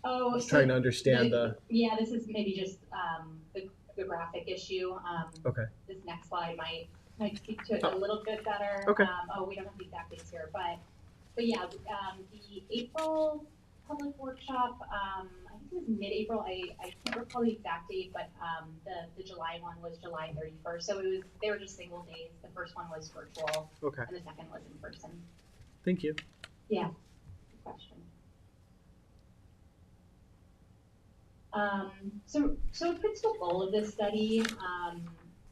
Oh, I was trying to understand this is maybe just the graphic issue. Okay. This next slide might speak to it a little bit better. Okay. We don't have the exact dates here, but yeah, the April public workshop, I think it was mid-April. I can't recall the exact date, but the July one was July 31st. So they were just single days. The first one was virtual. Okay. And the second was in person. Thank you. Yeah, good question. So a principal goal of this study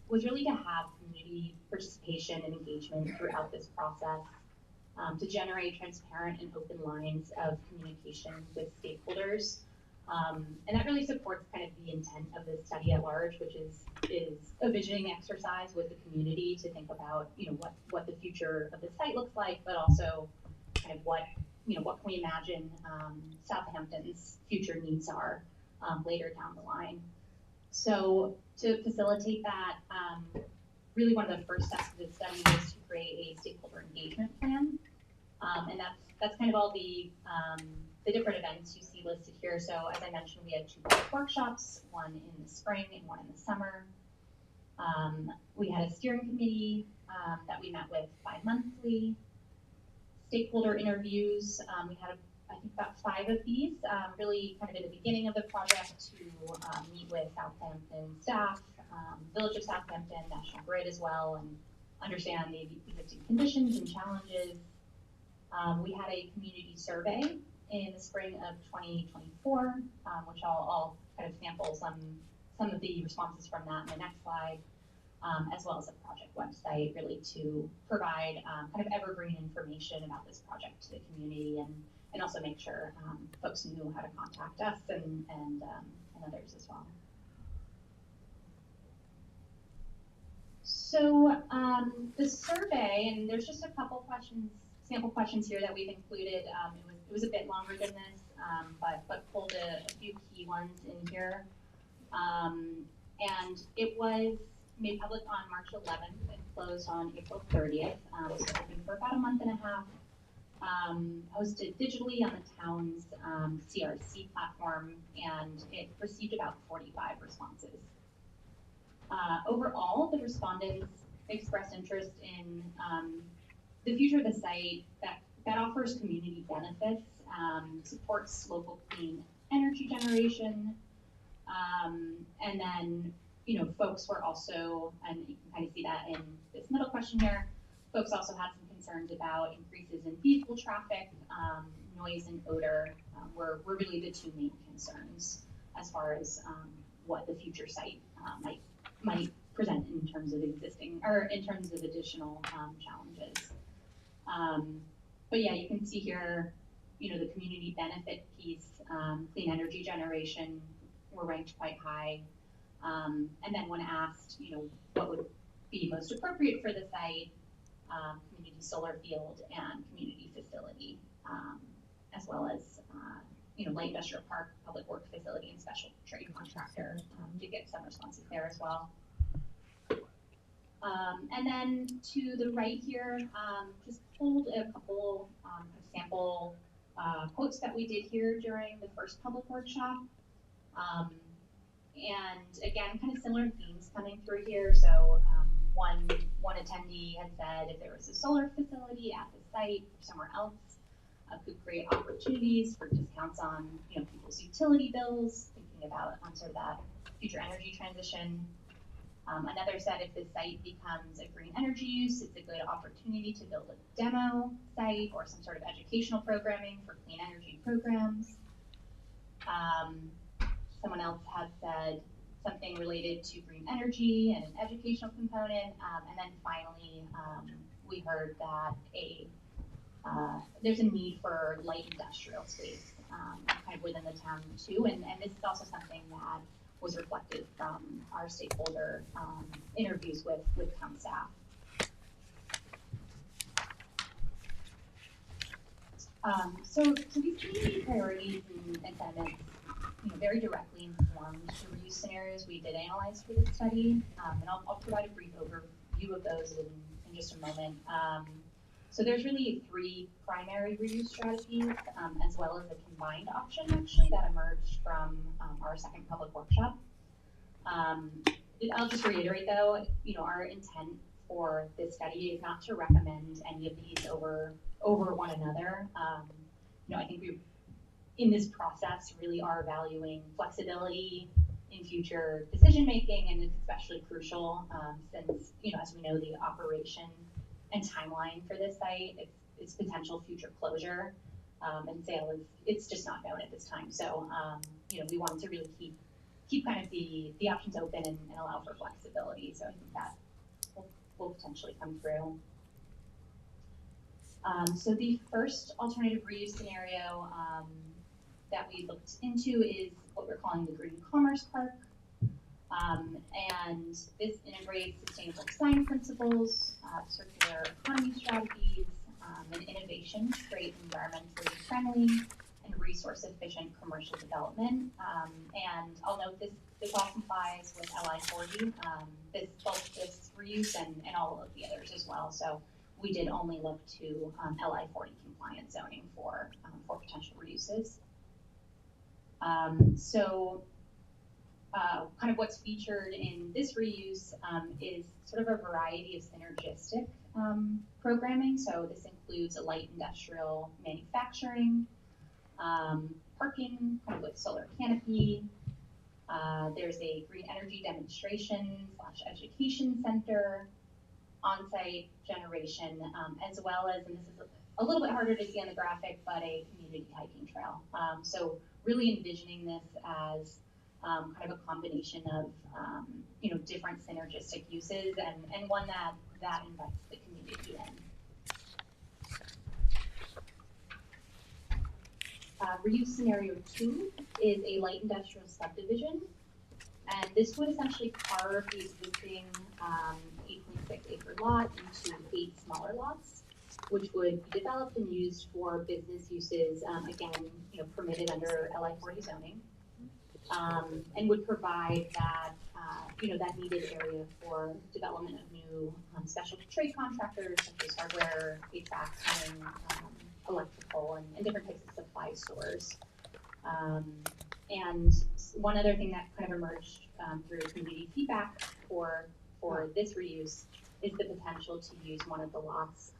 was really to have community participation and engagement throughout this process, to generate transparent and open lines of communication with stakeholders. And that really supports kind of the intent of this study at large, which is a visioning exercise with the community to think about, what the future of the site looks like, but also kind of what can we imagine Southampton's future needs are later down the line. So to facilitate that, really one of the first steps of this study was to create a stakeholder engagement plan. And that's kind of all the the different events you see listed here. So as I mentioned, we had 2 public workshops, one in the spring and one in the summer. We had a steering committee that we met with bi-monthly. Stakeholder interviews, we had I think about 5 of these, really kind of at the beginning of the project to meet with Southampton staff, Village of Southampton, National Grid as well, and understand the existing conditions and challenges. We had a community survey in the spring of 2024, which I'll kind of sample some of the responses from that in the next slide, as well as a project website really to provide kind of evergreen information about this project to the community and also make sure folks knew how to contact us and others as well. So the survey, and there's just a couple questions, sample questions here that we've included. It was a bit longer than this, but pulled a few key ones in here. And it was made public on March 11th and closed on April 30th, so open for about a month and a half. Hosted digitally on the town's CRC platform, and it received about 45 responses. Overall, the respondents expressed interest in the future of the site that offers community benefits, supports local clean energy generation, and then, you know, folks were also, and you can kind of see that in this middle question here, folks also had some concerns about increases in vehicle traffic, noise and odor were really the 2 main concerns as far as what the future site might present in terms of existing, or in terms of additional challenges. But yeah, you can see here, you know, the community benefit piece, clean energy generation were ranked quite high. And then when asked, you know, what would be most appropriate for the site, community solar field and community facility, as well as, you know, light industrial park, public work facility, and special trade contractor, to get some responses there as well. And then to the right here, just pulled a couple sample quotes that we did here during the first public workshop. And again, kind of similar themes coming through here. So one attendee had said if there was a solar facility at the site or somewhere else, could create opportunities for discounts on, you know, people's utility bills, thinking about sort of that future energy transition. Another said if the site becomes a green energy use, it's a good opportunity to build a demo site or some sort of educational programming for clean energy programs. Someone else had said something related to green energy and an educational component. And then finally, we heard that there's a need for light industrial space kind of within the town too. And this is also something that was reflected from our stakeholder interviews with town staff. So these community priorities and sentiments, you know, very directly informed the reuse scenarios we did analyze for this study, and I'll provide a brief overview of those in just a moment. So there's really 3 primary reuse strategies, as well as a combined option actually that emerged from our second public workshop. I'll just reiterate though, you know, our intent for this study is not to recommend any of these over one another. You know, I think we, in this process, really are valuing flexibility in future decision making, and it's especially crucial since, you know, as we know, the operation and timeline for this site, its potential future closure and sale it's just not known at this time. So, you know, we wanted to really keep kind of the options open and allow for flexibility. So I think that will potentially come through. So the first alternative reuse scenario that we looked into is what we're calling the Green Commerce Park. And this integrates sustainable design principles, circular economy strategies, and innovation to create environmentally friendly and resource efficient commercial development. And I'll note this all complies with LI 40, both this reuse and all of the others as well. So we did only look to LI 40 compliant zoning for potential reuses. Kind of what's featured in this reuse is sort of a variety of synergistic programming. So this includes a light industrial manufacturing, parking, kind of with solar canopy. There's a green energy demonstration / education center, on-site generation, as well as, and this is a little bit harder to see on the graphic, but a community hiking trail. So really envisioning this as kind of a combination of different synergistic uses and one that invites the community in. Reuse scenario 2 is a light industrial subdivision, and this would essentially carve the existing 8.6 acre lot into 8 smaller lots, which would be developed and used for business uses, again, permitted under LI 40 zoning, and would provide that that needed area for development of new specialty trade contractors such as hardware, HVAC, plumbing, electrical, and different types of supply stores. And one other thing that kind of emerged through community feedback for this reuse is the potential to use one of the lots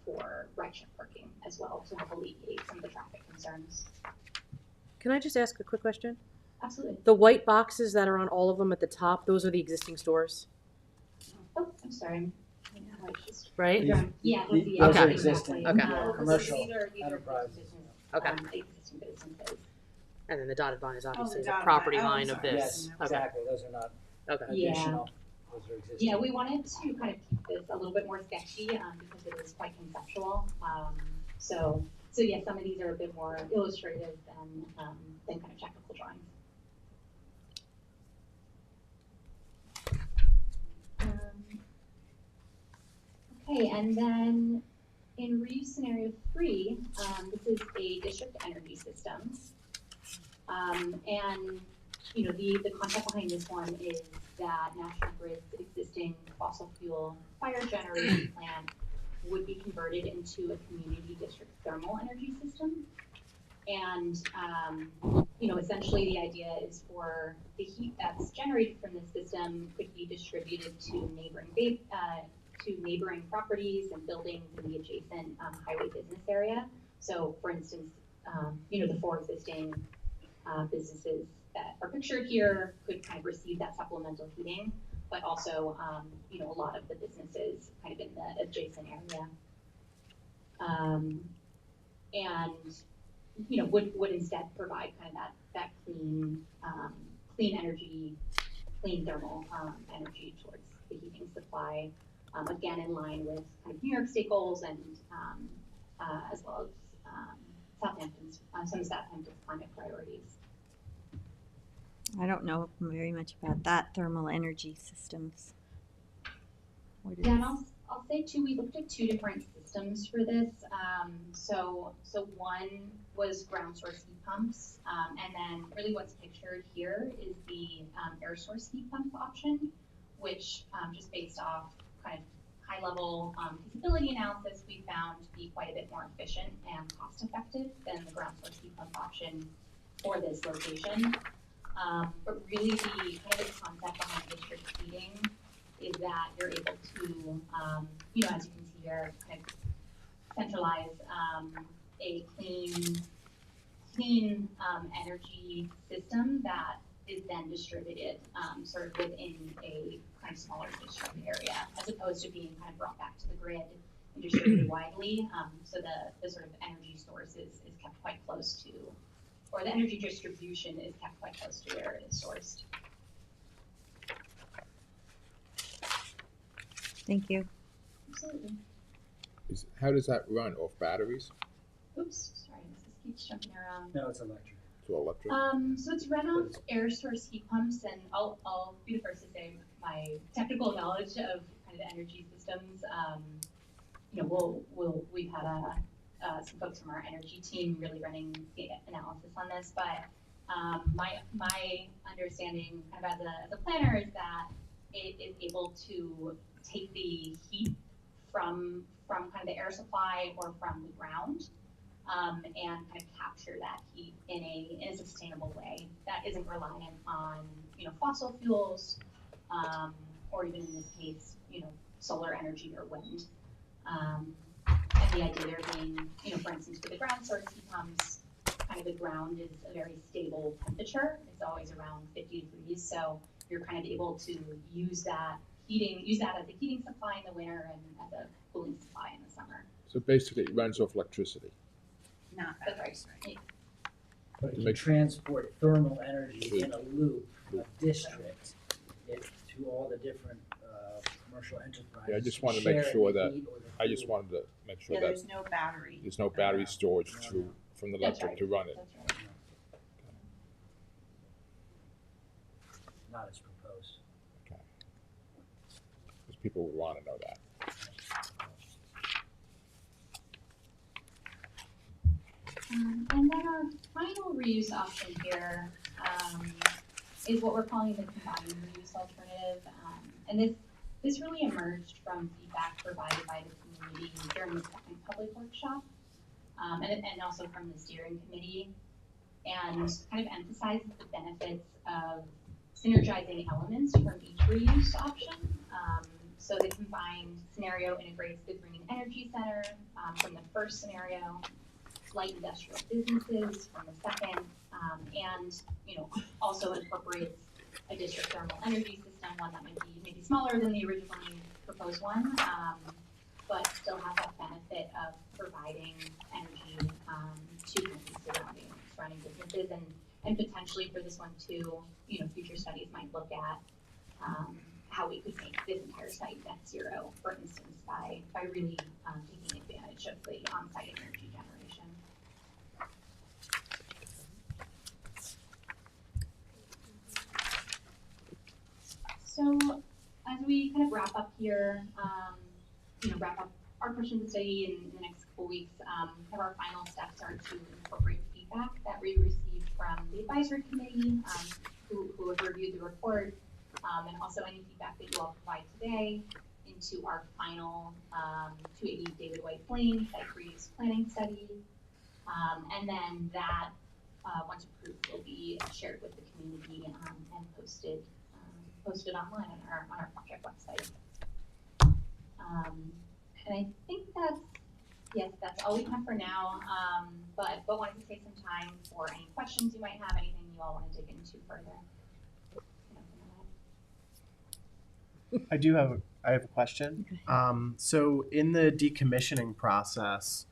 for rideshare parking as well to help alleviate some of the traffic concerns. Can I just ask a quick question? Absolutely. The white boxes that are on all of them at the top, those are the existing stores, Oh, I'm sorry. right? Yeah. Those are Okay. existing. Okay. Commercial These are enterprises. Okay. Existing businesses. And then the dotted line is obviously the dotted property line. Oh, line I'm of sorry. this. Yes, Okay. exactly. Those are not Okay. Yeah. additional. Those are existing. Yeah, we wanted to kind of keep this a little bit more sketchy because it is quite conceptual. So yeah, some of these are a bit more illustrative than kind of technical drawings. Okay, and then in reuse scenario 3, this is a district energy system. And the concept behind this one is that National Grid's existing fossil fuel fire generation plant would be converted into a community district thermal energy system. And essentially the idea is for the heat that's generated from this system could be distributed to neighboring properties and buildings in the adjacent highway business area. So for instance, the 4 existing businesses that are pictured here could kind of receive that supplemental heating, but also, a lot of the businesses kind of in the adjacent area. And, would instead provide kind of that clean energy, clean thermal energy towards the heating supply, again, in line with kind of New York state goals and as well as some of Southampton's climate priorities. I don't know very much about that, thermal energy systems. What Yeah, and is- I'll say too, we looked at 2 different systems for this. So one was ground source heat pumps, and then really what's pictured here is the air source heat pump option, which just based off kind of high level feasibility analysis, we found to be quite a bit more efficient and cost effective than the ground source heat pump option for this location. But really the kind of the concept behind district heating is that you're able to, as you can see here, kind of centralize a clean energy system that is then distributed sort of within a kind of smaller district area, as opposed to being kind of brought back to the grid and distributed widely. So the sort of energy source is kept quite close to, or the energy distribution is kept quite close to where it is sourced. Thank you. Absolutely. How does that run? Off batteries? Oops, sorry, this keeps jumping around. No, it's electric. To electric? So it's run off air source heat pumps, and I'll be the first to say my technical knowledge of kind of the energy systems. We've had some folks from our energy team really running the analysis on this, but my understanding kind of as a planner is that it is able to take the heat from from kind of the air supply or from the ground, and kind of capture that heat in a sustainable way that isn't reliant on, fossil fuels, or even in this case, solar energy or wind. And the idea there being, for instance, for the ground source becomes kind of the ground is a very stable temperature. It's always around 50 degrees. So you're kind of able to use that as a heating supply in the winter and as a cooling supply in the summer. So basically, it runs off electricity. Not That's batteries, right. right? But if you Make- transport thermal energy in a loop, a district, to all the different commercial enterprises. Yeah, I just wanted to make share sure the that, heat or the I just fuel. wanted to make sure Yeah, that there's no battery. there's no battery storage from the That's electric right. to run it. That's right. Not as proposed. Okay. Because people would want to know that. And then our final reuse option here is what we're calling the combined reuse alternative. And this really emerged from feedback provided by the community during the second public workshop, and also from the steering committee, and kind of emphasizes the benefits of synergizing elements from each reuse option. So the combined scenario integrates the Green Energy Center from the first scenario, light industrial businesses from the second, and also incorporates a district thermal energy system, one that might be maybe smaller than the originally proposed one, but still has that benefit of providing energy to surrounding businesses, and potentially for this one too, future studies might look at how we could make this entire site net zero, for instance, by really taking advantage of the on-site energy generation. So as we kind of wrap up here, wrap up our portion of the study in the next couple weeks, kind of our final steps are to incorporate feedback that we received from the advisory committee, who have reviewed the report, and also any feedback that you all provide today into our final 280 David White Lane site reuse planning study. And then that, once approved, will be shared with the community and posted online on our project website. And I think that's all we have for now. But wanted to take some time for any questions you might have, anything you all want to dig into further. I have a question. So in the decommissioning process,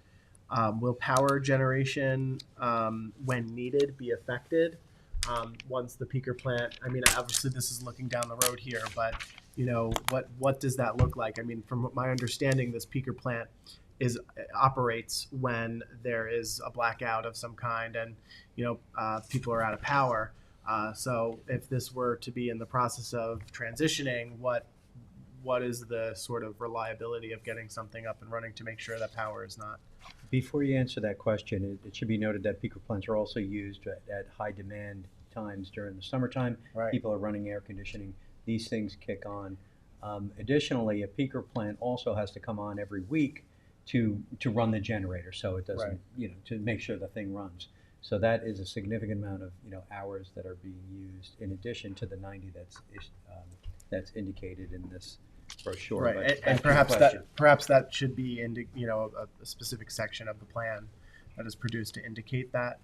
will power generation, when needed, be affected? Once the peaker plant, I mean, obviously this is looking down the road here, but what does that look like? I mean, from my understanding, this peaker plant operates when there is a blackout of some kind, and people are out of power. So if this were to be in the process of transitioning, what is the sort of reliability of getting something up and running to make sure that power is not? Before you answer that question, it should be noted that peaker plants are also used at high demand times during the summertime. Right. People are running air conditioning. These things kick on. Additionally, a peaker plant also has to come on every week to run the generator, so it doesn't, to make sure the thing runs. So that is a significant amount of hours that are being used in addition to the 90 that's indicated in this brochure. Right, But and back to your perhaps question. that should be a specific section of the plan that is produced to indicate that.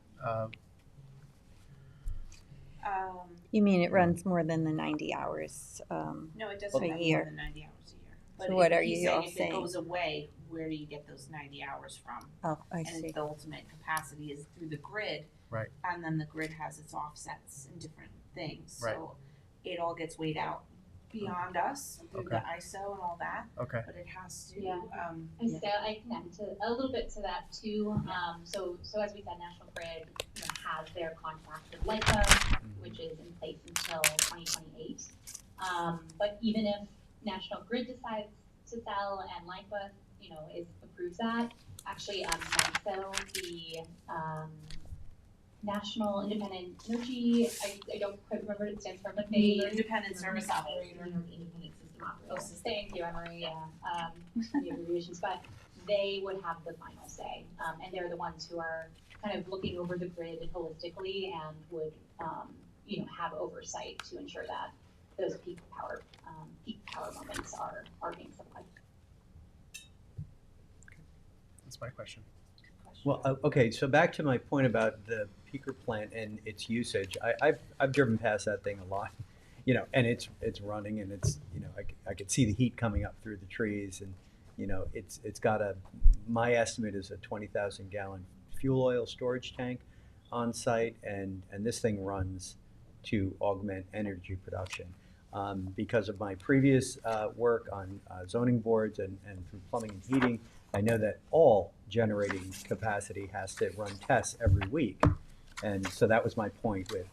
You mean it runs more than the 90 hours? No, it doesn't A have year. more than 90 hours a year. But So what are he's you all if saying? it goes away, where do you get those 90 hours from? Oh, I And see. the ultimate capacity is through the grid. Right. And then the grid has its offsets and different things. Right. So it all gets weighed out beyond us through the ISO and all that. Okay. But it has to. Yeah. I can add a little bit to that too. So as we said, National Grid has their contract with LIPA, which is in place until 2028. But even if National Grid decides to sell and LIPA, approves that, actually, NISO, National Independent Energy, I don't quite remember what it stands for, but they. Independent Service Operator. New York Independent System Operator. Thank you, Emery, yeah, the abbreviations, but they would have the final say. And they're the ones who are kind of looking over the grid holistically and would, have oversight to ensure that those peak power moments are being supplied. That's my question. Well, okay, so back to my point about the peaker plant and its usage. I've driven past that thing a lot, and it's running, and it's, I could see the heat coming up through the trees, and it's got my estimate is a 20,000 gallon fuel oil storage tank on site, and this thing runs to augment energy production. Because of my previous work on zoning boards and through plumbing and heating, I know that all generating capacity has to run tests every week. And so that was my point with,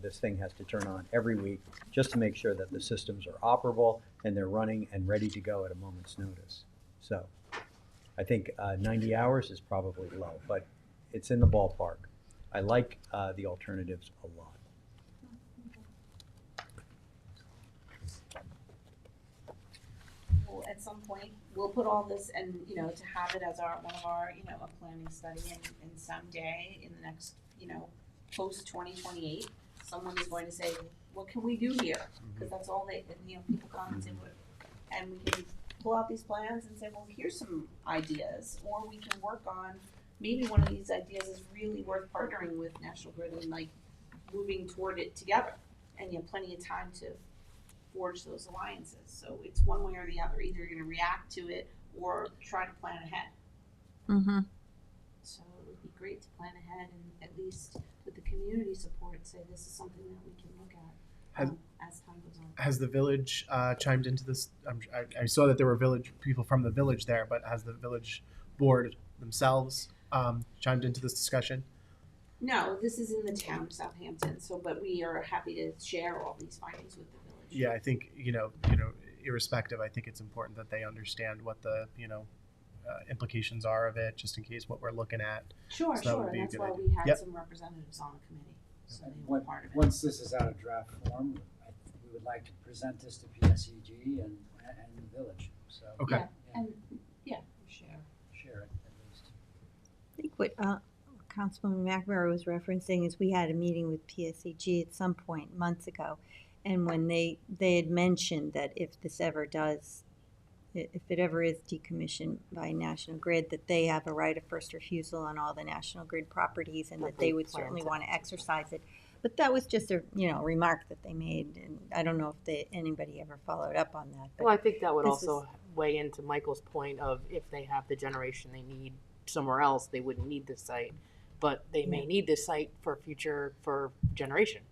this thing has to turn on every week just to make sure that the systems are operable and they're running and ready to go at a moment's notice. So I think 90 hours is probably low, but it's in the ballpark. I like the alternatives a lot. Well, at some point, we'll put all this and, to have it as one of our, a planning study and someday in the next, post 2028, someone is going to say, what can we do here? Because that's all people come and say, what, and we can pull out these plans and say, well, here's some ideas, or we can work on, maybe one of these ideas is really worth partnering with National Grid and like moving toward it together. And you have plenty of time to forge those alliances. So it's one way or the other. Either you're going to react to it or try to plan ahead. Mm-hmm. So it would be great to plan ahead and at least with the community support say this is something that we can look at as time goes on. Has the village chimed into this? I saw that there were village people from the village there, but has the village board themselves chimed into this discussion? No, this is in the town of Southampton. So, but we are happy to share all these findings with the village. Yeah, I think irrespective, I think it's important that they understand what the implications are of it, just in case what we're looking at. Sure, So that would sure. be a And that's good why idea. we had Yep. some representatives on the committee. So they were part of it. Once this is out of draft form, we would like to present this to PSEG and the village, so. Okay. Yeah, and share. Share it at least. I think what Councilwoman McNamara was referencing is we had a meeting with PSEG at some point months ago, and when they had mentioned that if it ever is decommissioned by National Grid, that they have a right of first refusal on all the National Grid properties, and that they would certainly want to exercise it. But that was just a remark that they made, and I don't know if anybody ever followed up on that. But Well, I think that would this also weigh into Michael's point of if they have the generation they need somewhere else, they wouldn't need this site, but they may need this site for generation.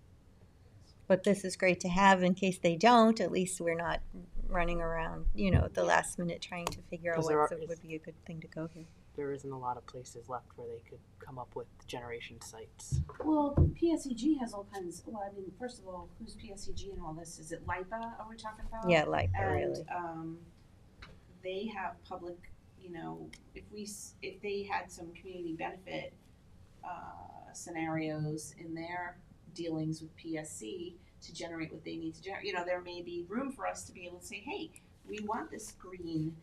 But this is great to have in case they don't. At least we're not running around, at the last minute trying to figure out 'Cause what would be a good thing to go here. There isn't a lot of places left where they could come up with generation sites. Well, PSEG has all kinds. Well, I mean, first of all, who's PSEG and all this? Is it LIPA? Are we talking about? Yeah, like And really. they have public. If they had some community benefit scenarios in their dealings with PSC to generate what they need to generate, there may be room for us to be able to say, hey, we want this green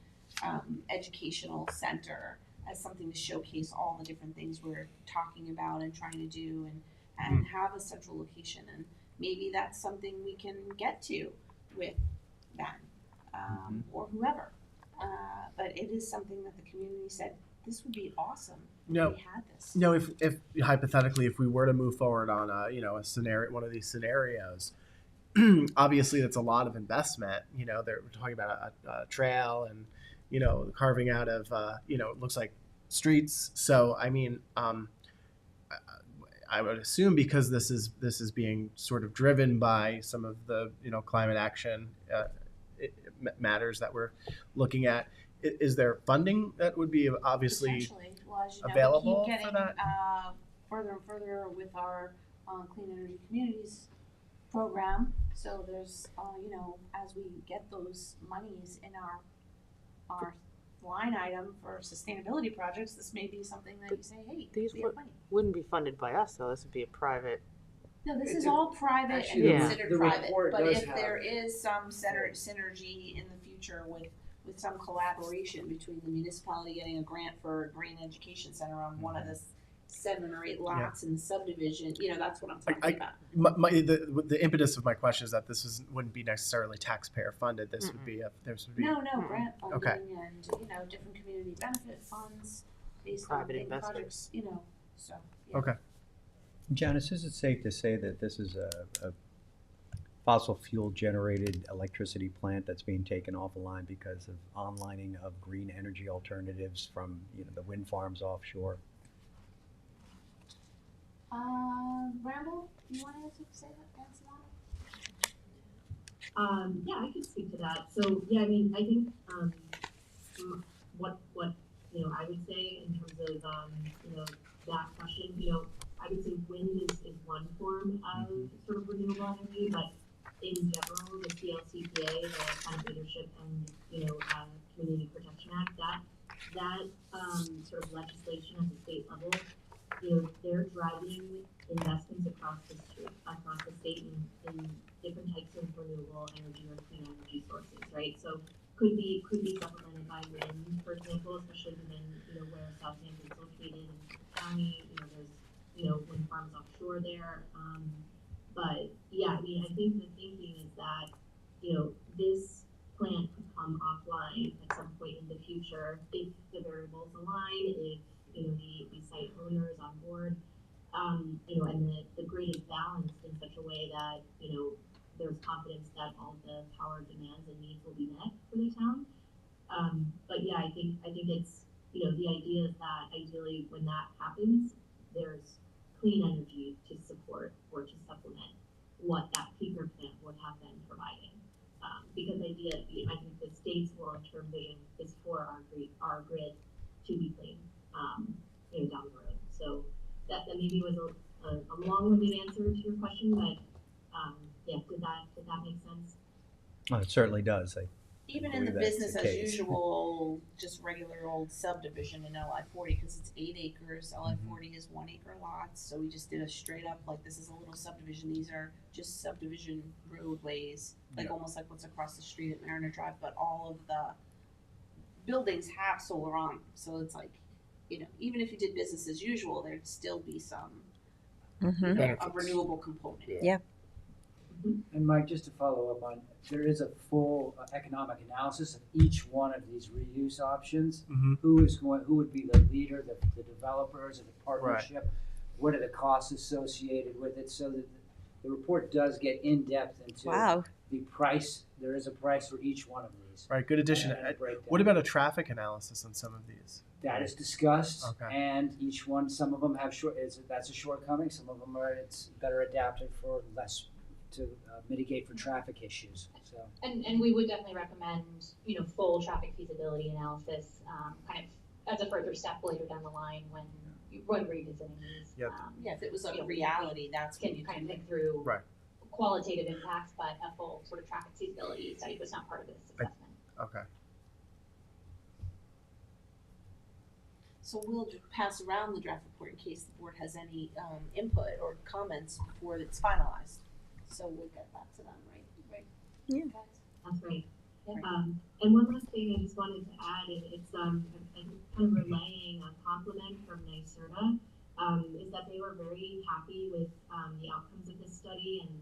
educational center as something to showcase all the different things we're talking about and trying to do and have a central location. And maybe that's something we can get to with them or whoever. But it is something that the community said, this would be awesome if we had this. If hypothetically, if we were to move forward on a scenario, one of these scenarios, obviously that's a lot of investment. We're talking about a trail and carving out of it looks like streets. So I mean, I would assume because this is being sort of driven by some of the climate action matters that we're looking at. Is there funding that would be obviously Well, as you know, available we keep for getting that? further and further with our Clean Energy Communities program. So there's as we get those monies in our line item for sustainability projects, this may be something that you say, hey, These we have money. wouldn't be funded by us, though. This would be a private. No, this It's is a- all private and actually, the- considered the private, report but does if have- there is some synergy in the future with some collaboration between the municipality getting a grant for a green education center on one of the 7 or 8 lots in the subdivision, that's what I'm talking about. The impetus of my question is that wouldn't be necessarily taxpayer funded. This would be No, grant funding Okay. and, different community benefit funds based Private on big investors. projects, so, yeah. Okay. Janice, is it safe to say that this is a fossil fuel generated electricity plant that's being taken off the line because of onlining of green energy alternatives from the wind farms offshore? Randall, you want to answer that? Yeah, I could speak to that. So, yeah, I mean, I think, what, I would say in terms of, that question, I would say wind is one form of sort of renewable energy, but in general, the CLCPA, the Climate Leadership and, Community Protection Act, that sort of legislation at the state level, they're driving investments across the state in different types of renewable energy or clean energy sources, right? So could be supplemented by wind, for example, especially given, where Southampton is located in the county, there's, wind farms offshore there. But yeah, I mean, I think the thinking is that, this plant could come offline at some point in the future if the variables align, if, the site owner is on board, and the grid is balanced in such a way that, there's confidence that all the power demands and needs will be met for the town. But yeah, I think it's, the idea is that ideally when that happens, there's clean energy to support or to supplement what that peaker plant would have been providing. Because I think the state's long-term vision is for our grid to be clean, down the road. So that maybe was a long-winded answer to your question, but yeah, did that make sense? Oh, it certainly does. Even in the believe that's business the as case. usual, just regular old subdivision in LI 40, because it's 8 acres, LI 40 is 1 acre lots, so we just did a straight up, like, this is a little subdivision, these are just subdivision roadways, like almost like what's across the street at Mariner Drive, but all of the buildings have solar on them, so it's like, even if you did business as usual, there'd still be some, a renewable component. Yeah. And Mike, just to follow up on, there is a full economic analysis of each one of these reuse options. Who would be the leader, the developers, and the partnership? What are the costs associated with it? So that the report does get in depth into the price. There is a price for each one of these. Right, good addition. And a breakdown. What about a traffic analysis on some of these? That is discussed, Okay. and each one, some of them have that's a shortcoming. Some of them it's better adapted for less to mitigate for traffic issues. So. And we would definitely recommend, full traffic feasibility analysis, kind of as a further step later down the line when revisiting these. Yep. If it was a reality, that's when can you kind can of think through Right. qualitative impacts, but a full sort of traffic feasibility study was not part of this assessment. Okay. So we'll pass around the draft report in case the board has any input or comments before it's finalized. So we'll get back to them, right? Yeah. Guys? That's right. Yeah. And one last thing I just wanted to add, and it's I'm kind of relaying a compliment from NYSERDA, is that they were very happy with the outcomes of this study and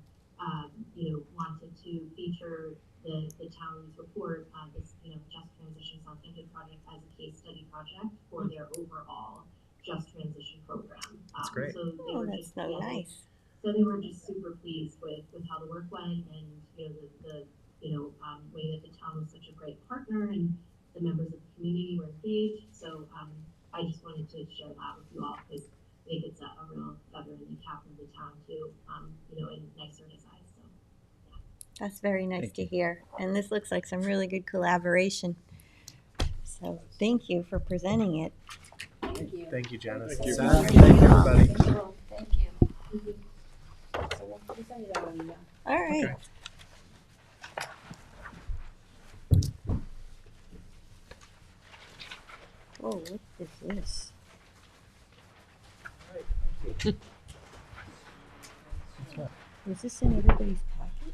wanted to feature the town's report, this Just Transition Southampton project as a case study project for their overall Just Transition program. That's great. So they were That's so nice. So they were just super pleased with how the work went and the way that the town was such a great partner and the members of the community were engaged. So I just wanted to share that with you all because I think it's a real feather in the cap of the town too, in NYSERDA's eyes. So yeah. That's very nice to hear. And this looks like some really good collaboration. So thank you for presenting it. Thank you. Thank you, Janice. Thank you. Thank you, everybody. Thank you. So we'll send it out on email. All right. Okay. Whoa, what is this? Was this in everybody's packet?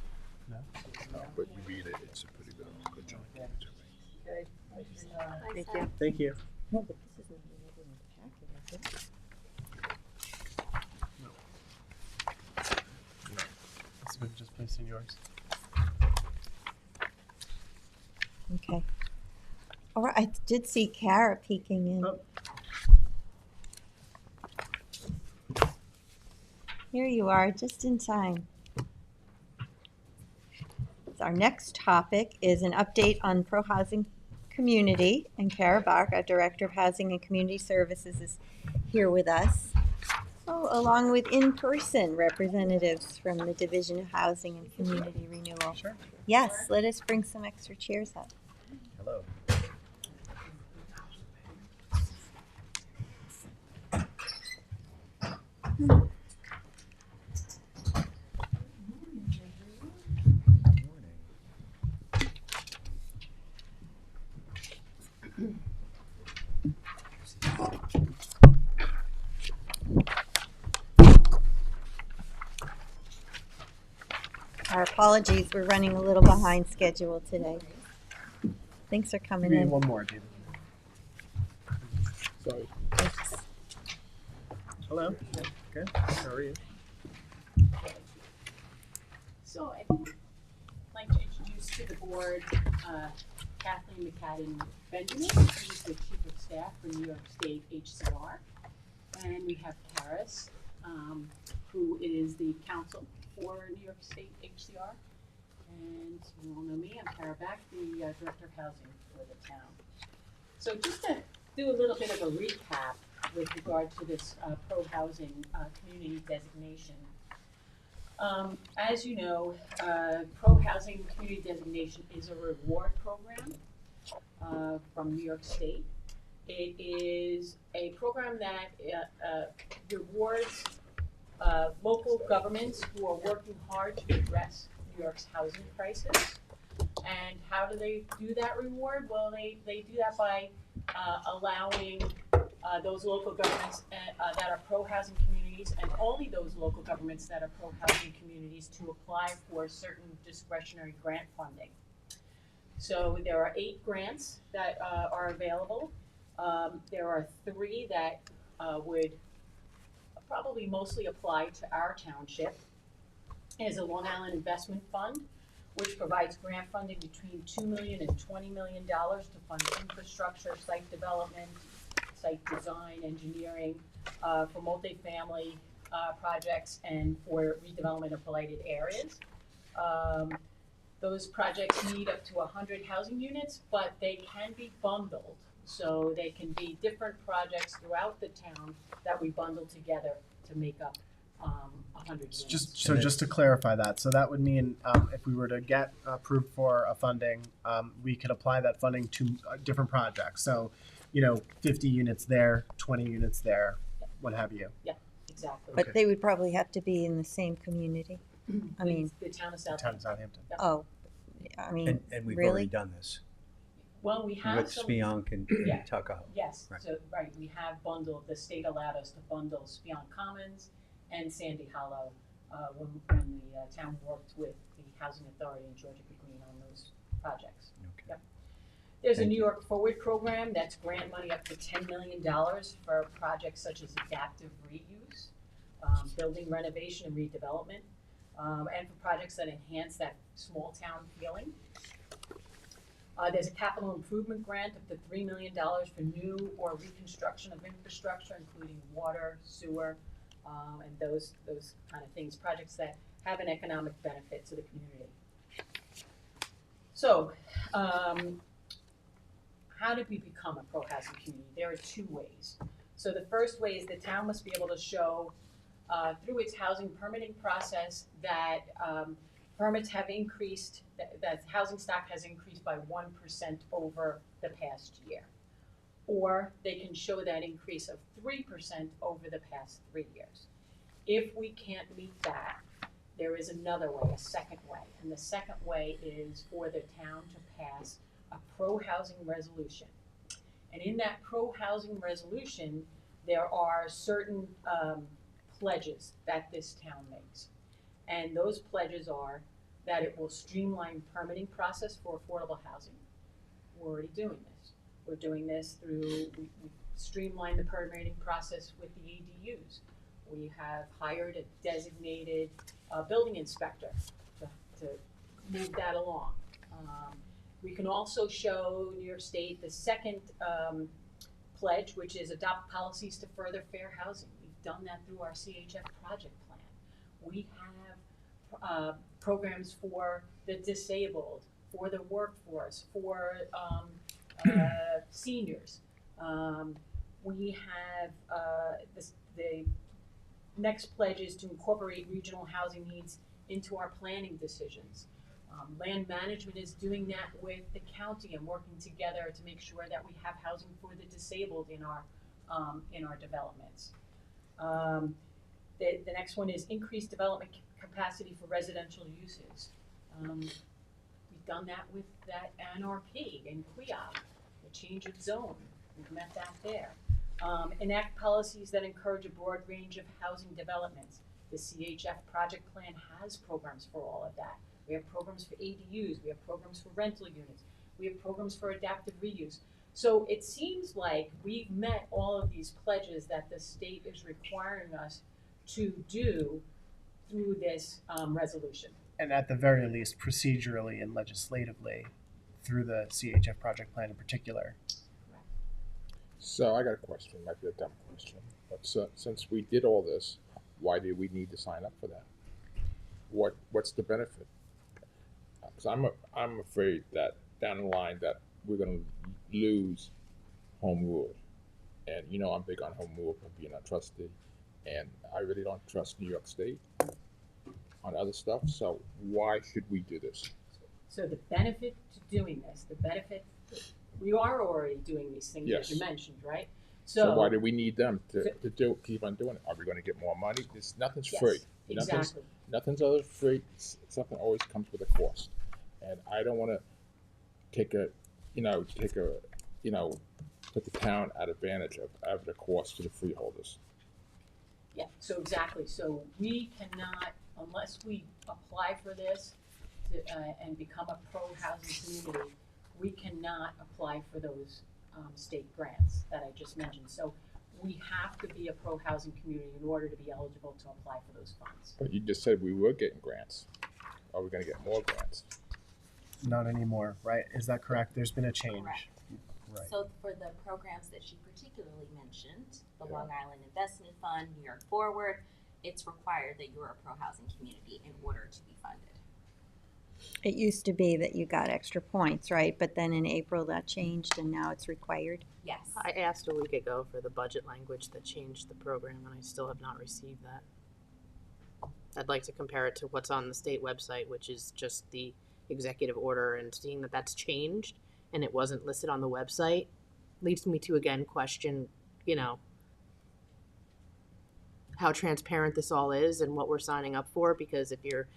But you read it, it's a pretty good job. Thank you. Thank you. No, but this isn't in everyone's packet, is it? It's been just placed in yours. Okay. All right, I did see Kara peeking in. Oh. Here you are, just in time. Our next topic is an update on pro-housing community, and Kara Bach, our Director of Housing and Community Services, is here with us. So, along with in-person representatives from the Division of Housing and Community Renewal. Sure. Yes, let us bring some extra chairs up. Hello. Good morning. Our apologies, we're running a little behind schedule today. Thanks for coming We need in. one more, David. Sorry. Hello. Good. How are you? So I'd like to introduce to the board Kathleen McCadden Benjamin, who's the Chief of Staff for New York State HCR. And we have Karis, who is the counsel for New York State HCR. And you all know me, I'm Kara Bach, the Director of Housing for the town. So just to do a little bit of a recap with regard to this pro-housing community designation. As you know, pro-housing community designation is a reward program from New York State. It is a program that rewards local governments who are working hard to address New York's housing crisis. And how do they do that reward? Well, they do that by allowing those local governments that are pro-housing communities, and only those local governments that are pro-housing communities, to apply for certain discretionary grant funding. So there are 8 grants that are available. There are 3 that would probably mostly apply to our township. There's a Long Island Investment Fund, which provides grant funding between $2 million and $20 million to fund infrastructure, site development, site design, engineering, for multifamily projects and for redevelopment of blighted areas. Those projects need up to 100 housing units, but they can be bundled. So they can be different projects throughout the town that we bundle together to make up 100 units. Just to clarify that, so that would mean if we were to get approved for a funding, we could apply that funding to different projects. So, 50 units there, 20 units there, what have you. Yeah, exactly. But they would probably have to be in the same community. I mean, the town of The town of Southampton. Southampton. oh, I mean, And we've really? already done this Well, we have with some. Spionk and Yeah. Tuckahoe. Yes, Right. so, right, we have bundled, the state allowed us to bundle Spionk Commons and Sandy Hollow, when the town worked with the Housing Authority and Georgia Green on those projects. Okay. Yep. There's a Thank New you. York Forward program that's grant money up to $10 million for projects such as adaptive reuse, building renovation and redevelopment, and for projects that enhance that small town feeling. There's a capital improvement grant up to $3 million for new or reconstruction of infrastructure, including water, sewer, and those kind of things, projects that have an economic benefit to the community. So, how did we become a pro-housing community? There are 2 ways. So the first way is the town must be able to show through its housing permitting process that permits have increased, that housing stock has increased by 1% over the past year. Or they can show that increase of 3% over the past 3 years. If we can't meet that, there is another way, a second way. And the second way is for the town to pass a pro-housing resolution. And in that pro-housing resolution, there are certain pledges that this town makes. And those pledges are that it will streamline permitting process for affordable housing. We're already doing this. We're doing this through, we streamlined the permitting process with the ADUs. We have hired a designated building inspector to move that along. We can also show New York State the second pledge, which is adopt policies to further fair housing. We've done that through our CHF project plan. We have programs for the disabled, for the workforce, for seniors. We have the next pledge is to incorporate regional housing needs into our planning decisions. Land management is doing that with the county and working together to make sure that we have housing for the disabled in our developments. The next one is increased development capacity for residential uses. We've done that with that NRP in QIAP, the change of zone. We've met that there. Enact policies that encourage a broad range of housing developments. The CHF project plan has programs for all of that. We have programs for ADUs, we have programs for rental units, we have programs for adaptive reuse. So it seems like we've met all of these pledges that the state is requiring us to do through this resolution. And at the very least, procedurally and legislatively, through the CHF project plan in particular. So I got a question, might be a dumb question, but since we did all this, why did we need to sign up for that? What's the benefit? Because I'm afraid that down the line that we're going to lose home rule, and you know I'm big on home rule for being a trustee, and I really don't trust New York State on other stuff. So why should we do this? So the benefit to doing this, we are already doing these things Yes. that you mentioned, right? So why do we need them to keep on doing it? Are we going to get more money? Nothing's Yes, free. exactly. Nothing's always free. Something always comes with a cost, and I don't want to put the town at advantage of the cost to the freeholders. Yeah, so exactly. So we cannot, unless we apply for this and become a pro-housing community, we cannot apply for those state grants that I just mentioned. So we have to be a pro-housing community in order to be eligible to apply for those funds. But you just said we were getting grants. Are we going to get more grants? Not anymore, right? Is that correct? There's been a change. Correct. Right. So for the programs that she particularly mentioned, the Yeah. Long Island Investment Fund, New York Forward, it's required that you're a pro-housing community in order to be funded. It used to be that you got extra points, right? But then in April that changed and now it's required. Yes. I asked a week ago for the budget language that changed the program, and I still have not received that. I'd like to compare it to what's on the state website, which is just the executive order, and seeing that that's changed and it wasn't listed on the website leads me to again question, how transparent this all is and what we're signing up for, because if you're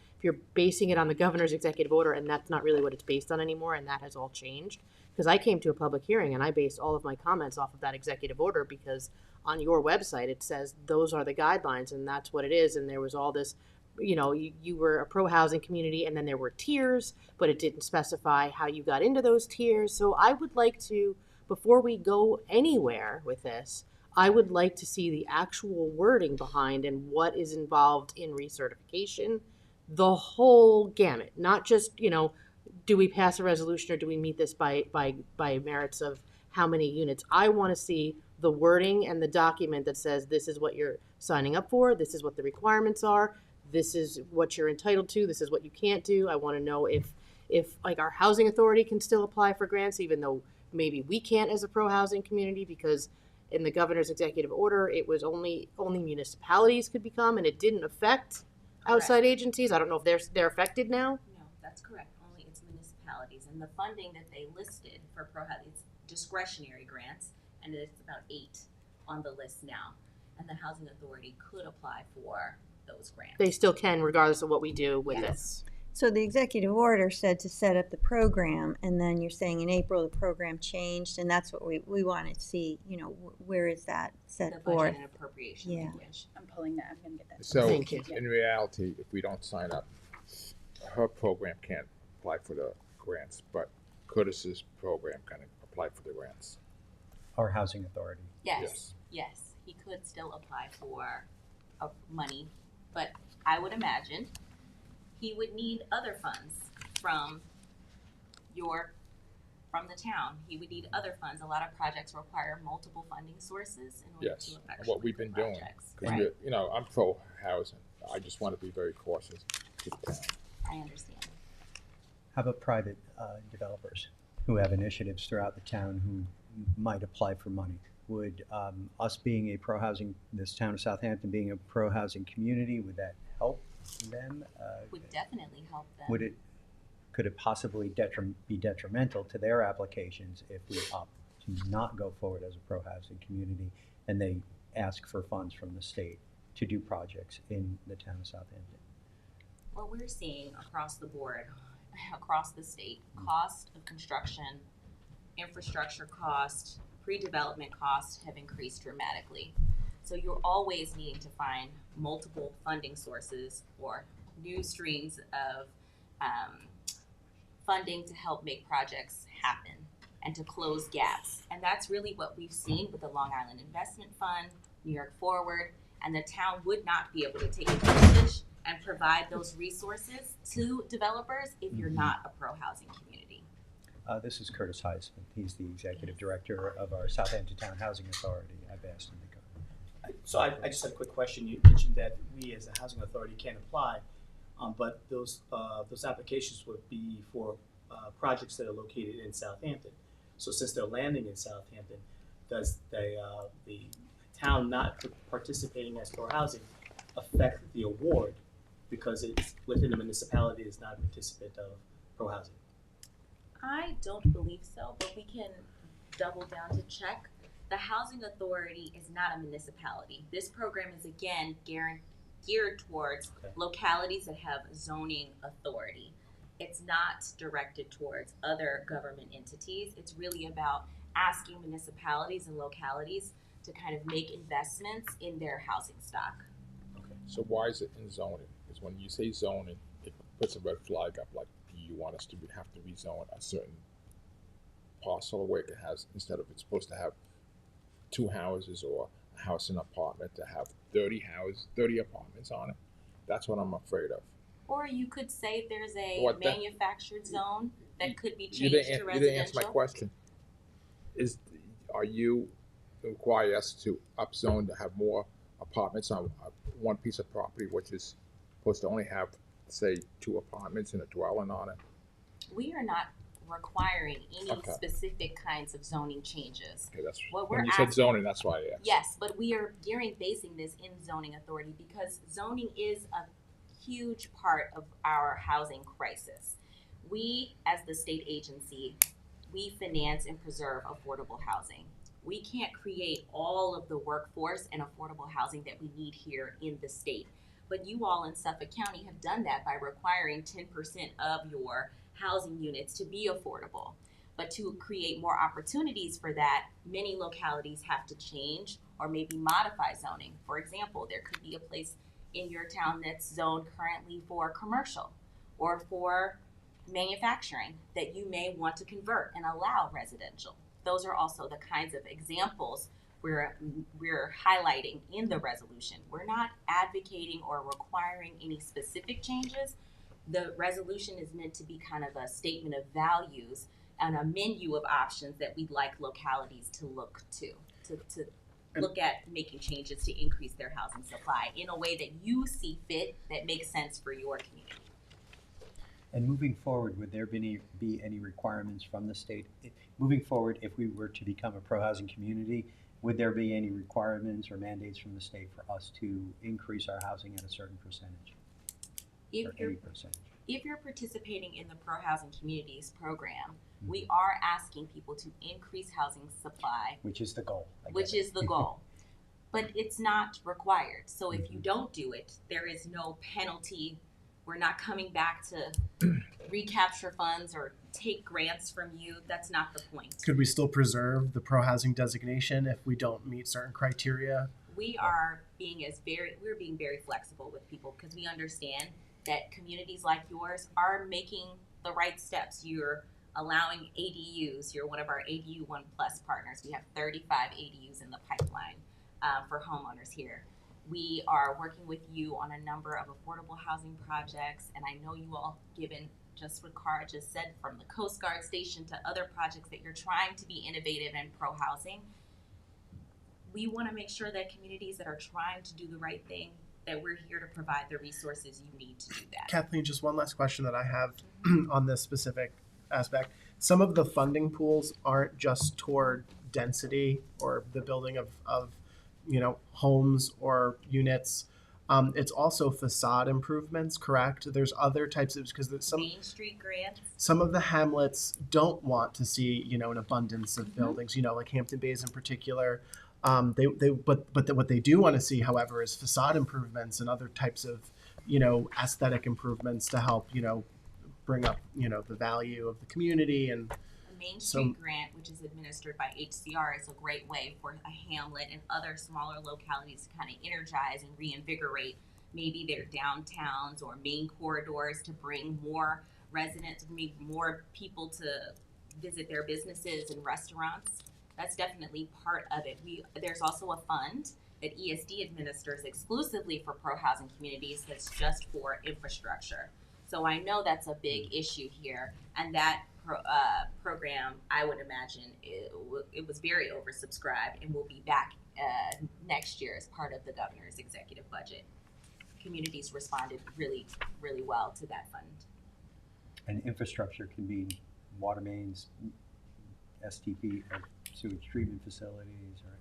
basing it on the governor's executive order and that's not really what it's based on anymore, and that has all changed, because I came to a public hearing and I based all of my comments off of that executive order, because on your website it says those are the guidelines and that's what it is, and there was all this, you were a pro-housing community and then there were tiers, but it didn't specify how you got into those tiers. So I would like to, before we go anywhere with this, I would like to see the actual wording behind and what is involved in recertification, the whole gamut, not just, do we pass a resolution or do we meet this by merits of how many units? I want to see the wording and the document that says this is what you're signing up for, this is what the requirements are, this is what you're entitled to, this is what you can't do. I want to know if like our housing authority can still apply for grants, even though maybe we can't as a pro-housing community, because in the governor's executive order, it was only municipalities could become, and it didn't affect outside agencies. I don't know if they're affected now. No, that's correct. Only it's municipalities, and the funding that they listed for pro-housing, it's discretionary grants, and it's about 8 on the list now. And the housing authority could apply for those grants. They still can, regardless of what we do with Yes. this. So the executive order said to set up the program, and then you're saying in April the program changed, and that's what we want to see, you know, where is that The set budget forth? and appropriation Yeah. language. I'm pulling that, I'm gonna get that. So, Thank you. in reality, if we don't sign up, her program can't apply for the grants, but Curtis's program can apply for the grants. Our housing authority. Yes, yes, he could still apply for money, but I would imagine he would need other funds from from the town. He would need other funds. A lot of projects require multiple funding sources in order Yes, to and effectually what we've been doing. projects. 'Cause Right, you know, I'm pro housing. I just want to be very cautious with the town. I understand. How about private developers who have initiatives throughout the town who might apply for money? Would us being a pro-housing, this town of Southampton being a pro-housing community, would that help them? Would definitely help them. Could it possibly be detrimental to their applications if we opt to not go forward as a pro-housing community and they ask for funds from the state to do projects in the town of Southampton? What we're seeing across the board, across the state, cost of construction, infrastructure cost, pre-development costs have increased dramatically. So you're always needing to find multiple funding sources or new streams of funding to help make projects happen and to close gaps. And that's really what we've seen with the Long Island Investment Fund, New York Forward, and the town would not be able to take advantage and provide those resources to developers if you're not a pro-housing community. This is Curtis Highsmith. He's the executive director of our Southampton Town Housing Authority. I've asked him to come. So I just had a quick question. You mentioned that we as a housing authority can apply, but those applications would be for projects that are located in Southampton. So since they're landing in Southampton, does the town not participating as pro-housing affect the award because it's within the municipality is not a participant of pro-housing? I don't believe so, but we can double down to check. The housing authority is not a municipality. This program is again geared towards localities that have zoning authority. It's not directed towards other government entities. It's really about asking municipalities and localities to kind of make investments in their housing stock. Okay. So why is it in zoning? Because when you say zoning, it puts a red flag up. Like, do you want us to have to rezone a certain parcel where it has, instead of it's supposed to have 2 houses or a house and apartment, to have 30 apartments on it? That's what I'm afraid of. Or you could say there's a What the- manufactured zone that could be You changed didn't, to you residential. didn't answer my question. Are you require us to upzone to have more apartments on one piece of property, which is supposed to only have, say, 2 apartments and a dwelling on it? We are not requiring any Okay. specific kinds of zoning changes. Okay, that's What when we're you said asking- zoning. That's why I asked. Yes, but we are basing this in zoning authority because zoning is a huge part of our housing crisis. We, as the state agency, we finance and preserve affordable housing. We can't create all of the workforce and affordable housing that we need here in the state. But you all in Suffolk County have done that by requiring 10% of your housing units to be affordable. But to create more opportunities for that, many localities have to change or maybe modify zoning. For example, there could be a place in your town that's zoned currently for commercial or for manufacturing that you may want to convert and allow residential. Those are also the kinds of examples we're highlighting in the resolution. We're not advocating or requiring any specific changes. The resolution is meant to be kind of a statement of values and a menu of options that we'd like localities to look to look at making changes to increase their housing supply in a way that you see fit that makes sense for your community. And moving forward, would there be any requirements from the state? Moving forward, if we were to become a pro-housing community, would there be any requirements or mandates from the state for us to increase our housing at a certain percentage? Or any percentage? If you're participating in the pro-housing communities program, we are asking people to increase housing supply. Which is the goal. Which is the goal. But it's not required. So if you don't do it, there is no penalty We're not coming back to recapture funds or take grants from you. That's not the point. Could we still preserve the pro-housing designation if we don't meet certain criteria? We're being very flexible with people because we understand that communities like yours are making the right steps. You're allowing ADUs. You're one of our ADU 1+ partners. We have 35 ADUs in the pipeline for homeowners here. We are working with you on a number of affordable housing projects, and I know you all, given just what Cara just said, from the Coast Guard station to other projects, that you're trying to be innovative and pro-housing. We want to make sure that communities that are trying to do the right thing, that we're here to provide the resources you need to do that. Kathleen, just one last question that I have on this specific aspect. Some of the funding pools aren't just toward density or the building of homes or units. It's also facade improvements, correct? There's other types of, because some Main Street grants. some of the hamlets don't want to see an abundance of buildings, like Hampton Bays in particular. What they do want to see, however, is facade improvements and other types of aesthetic improvements to help bring up the value of the community. And The Main Street grant, which is administered by HCR, is a great way for a hamlet and other smaller localities to kind of energize and reinvigorate maybe their downtowns or main corridors to bring more residents, maybe more people to visit their businesses and restaurants. That's definitely part of it. There's also a fund that ESD administers exclusively for pro-housing communities that's just for infrastructure. So I know that's a big issue here, and that program, I would imagine, it was very oversubscribed and will be back next year as part of the governor's executive budget. Communities responded really, really well to that fund. And infrastructure can be water mains, STP, or sewage treatment facilities, or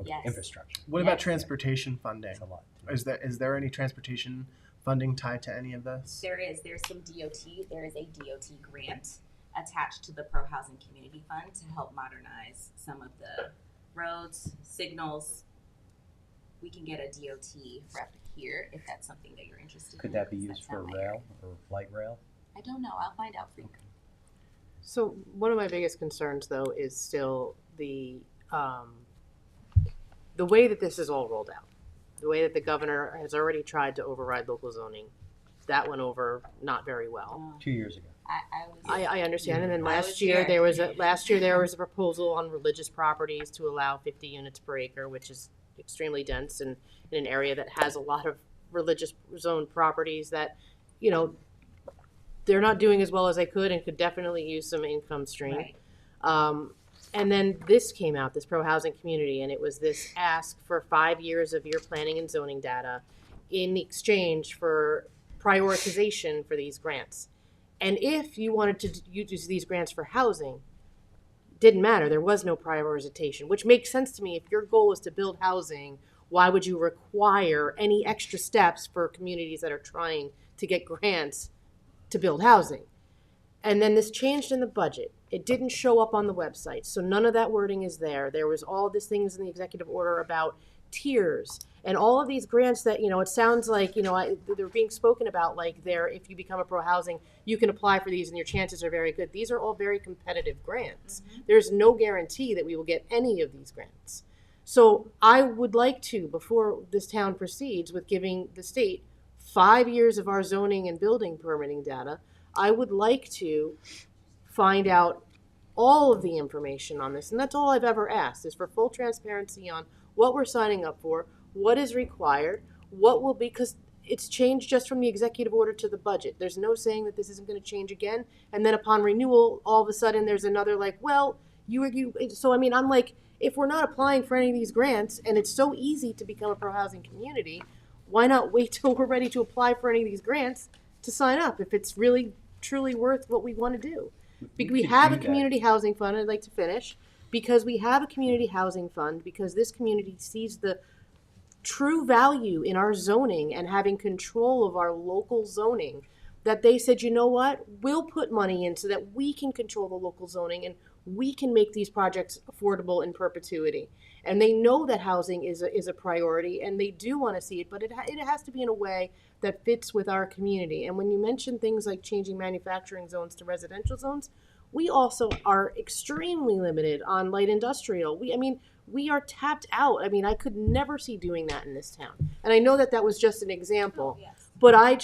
Yes. infrastructure. what about transportation funding? That's a lot. Is there any transportation funding tied to any of this? There's some DOT, there is a DOT grant attached to the Pro Housing Community Fund to help modernize some of the roads, signals. We can get a DOT rep here if that's something that you're interested in. Could that be because used that's for not my rail area. or light rail? I don't know, I'll find out for you. So one of my biggest concerns, though, is still the way that this is all rolled out. The way that the governor has already tried to override local zoning. That went over not very well. 2 years ago. I understand. And then I last was year here. there was a proposal on religious properties to allow 50 units per acre, which is extremely dense and in an area that has a lot of religious zone properties that, they're not doing as well as they could and could definitely use some income stream. Right. And then this came out, this pro-housing community, and it was this ask for 5 years of your planning and zoning data in exchange for prioritization for these grants. And if you wanted to use these grants for housing, didn't matter. There was no prioritization, which makes sense to me. If your goal is to build housing, why would you require any extra steps for communities that are trying to get grants to build housing? And then this changed in the budget. It didn't show up on the website, so none of that wording is there. There was all these things in the executive order about tiers and all of these grants that, it sounds like, they're being spoken about like if you become a pro-housing, you can apply for these and your chances are very good. These are all very competitive grants. Mm-hmm. There's no guarantee that we will get any of these grants. So I would like to, before this town proceeds with giving the state 5 years of our zoning and building permitting data, I would like to find out all of the information on this. And that's all I've ever asked, is for full transparency on what we're signing up for, what is required, what will be, because it's changed just from the executive order to the budget. There's no saying that this isn't going to change again. And then upon renewal, all of a sudden there's another so I mean, I'm like, if we're not applying for any of these grants and it's so easy to become a pro-housing community, why not wait till we're ready to apply for any of these grants to sign up if it's really truly worth what we want to do? We have a community housing fund. I'd like to finish because we have a community housing fund because this community sees the true value in our zoning and having control of our local zoning. that they said, you know what, we'll put money in so that we can control the local zoning and we can make these projects affordable in perpetuity. And they know that housing is a priority, and they do want to see it, but it has to be in a way that fits with our community. And when you mention things like changing manufacturing zones to residential zones, we also are extremely limited on light industrial. We are tapped out. I mean, I could never see doing that in this town. And I know that that was just an example, but I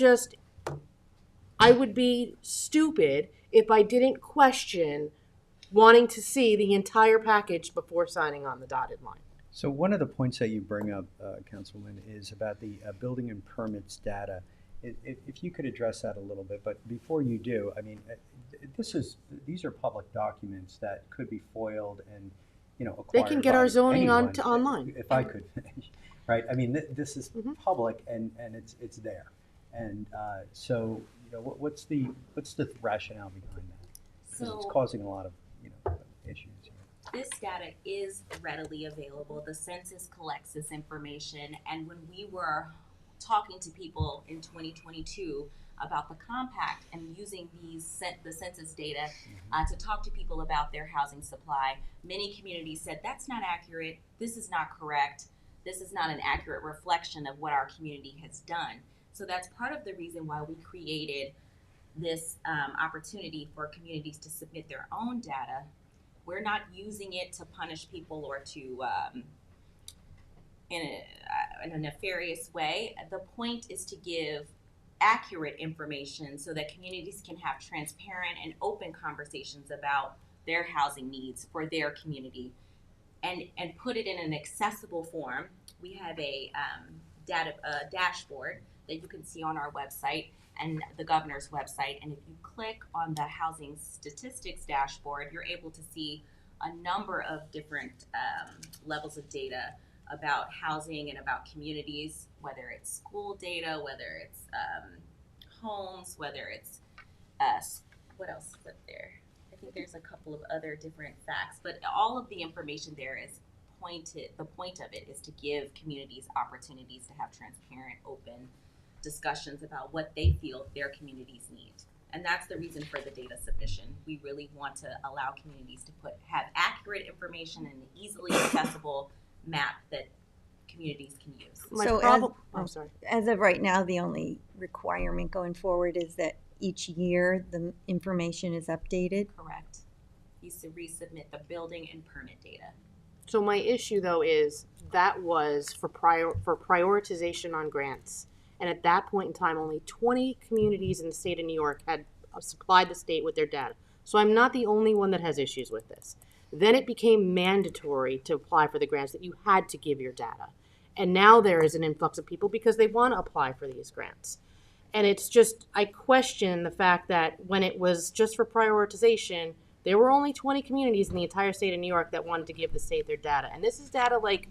would be stupid if I didn't question wanting to see the entire package before signing on the dotted line. So one of the points that you bring up, Councilwoman, is about the building and permits data. If you could address that a little bit, but before you do, I mean, these are public documents that could be foiled and, you know, acquired. They can get our zoning anyone, online. If I could finish, right? I mean, this is public and it's there, and so you know, what's the rationale behind that? Because it's causing a lot of issues here. This data is readily available. The census collects this information, and when we were talking to people in 2022 about the compact and using the census data to talk to people about their housing supply, many communities said that's not accurate, this is not correct, this is not an accurate reflection of what our community has done. So that's part of the reason why we created this opportunity for communities to submit their own data. We're not using it to punish people or to in a nefarious way. The point is to give accurate information so that communities can have transparent and open conversations about their housing needs for their community, and put it in an accessible form. We have a dashboard that you can see on our website and the governor's website, and if you click on the housing statistics dashboard, you're able to see a number of different levels of data about housing and about communities, whether it's school data, whether it's homes, whether it's what else is up there? I think there's a couple of other different facts, but all of the information there is pointed. The point of it is to give communities opportunities to have transparent, open discussions about what they feel their communities need. And that's the reason for the data submission. We really want to allow communities to have accurate information and an easily accessible map that communities can use. As of right now, the only requirement going forward is that each year the information is updated. Correct. You should resubmit the building and permit data. So my issue though is that was for prioritization on grants. And at that point in time, only 20 communities in the state of New York had supplied the state with their data. So I'm not the only one that has issues with this. Then it became mandatory to apply for the grants that you had to give your data. And now there is an influx of people because they want to apply for these grants. And it's just, I question the fact that when it was just for prioritization, there were only 20 communities in the entire state of New York that wanted to give the state their data. And this is data like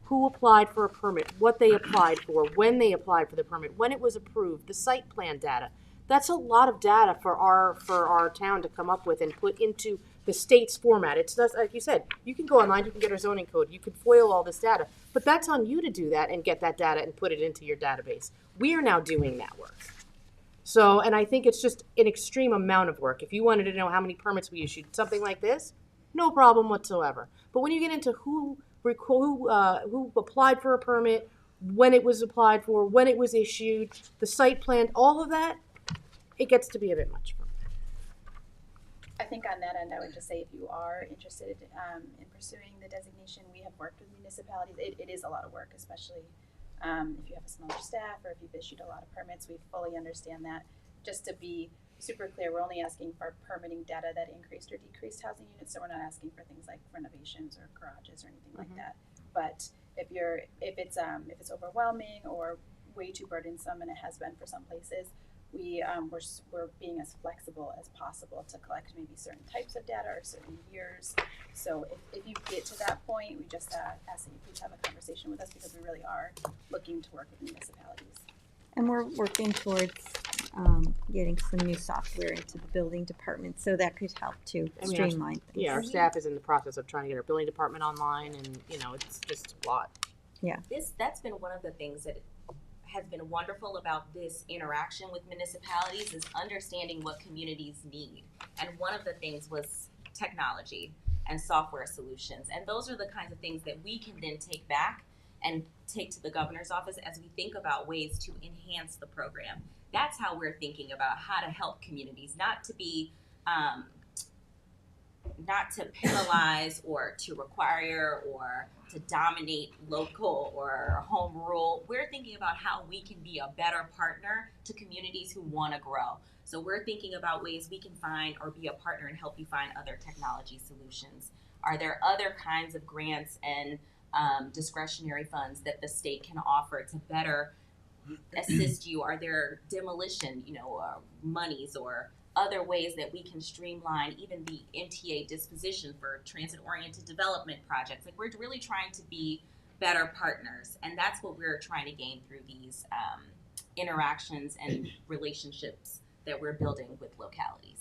who applied for a permit, what they applied for, when they applied for the permit, when it was approved, the site plan data. That's a lot of data for our town to come up with and put into the state's format. It's just, like you said, you can go online, you can get our zoning code, you can FOIL all this data, but that's on you to do that and get that data and put it into your database. We are now doing that work. So, and I think it's just an extreme amount of work. If you wanted to know how many permits we issued, something like this, no problem whatsoever. But when you get into who applied for a permit, when it was applied for, when it was issued, the site plan, all of that, it gets to be a bit much for me. I think on that end, I would just say if you are interested in pursuing the designation, we have worked with municipalities. It is a lot of work, especially if you have a smaller staff or if you've issued a lot of permits. We fully understand that. Just to be super clear, we're only asking for permitting data that increased or decreased housing units, so we're not asking for things like renovations or garages or anything like that. But if it's overwhelming or way too burdensome, and it has been for some places, we're being as flexible as possible to collect maybe certain types of data or certain years. So if you get to that point, we just ask that you please have a conversation with us, because we really are looking to work with municipalities. And we're working towards getting some new software into the building department, so that could help to streamline things. Yeah, our staff is in the process of trying to get our building department online, and it's just a lot. Yeah. That's been one of the things that has been wonderful about this interaction with municipalities is understanding what communities need. And one of the things was technology and software solutions. And those are the kinds of things that we can then take back and take to the governor's office as we think about ways to enhance the program. That's how we're thinking about how to help communities, not to be, not to penalize or to require or to dominate local or home rule. We're thinking about how we can be a better partner to communities who want to grow. So we're thinking about ways we can find or be a partner and help you find other technology solutions. Are there other kinds of grants and discretionary funds that the state can offer to better assist you? Are there demolition, monies or other ways that we can streamline even the MTA disposition for transit-oriented development projects? Like, we're really trying to be better partners, and that's what we're trying to gain through these interactions and relationships that we're building with localities.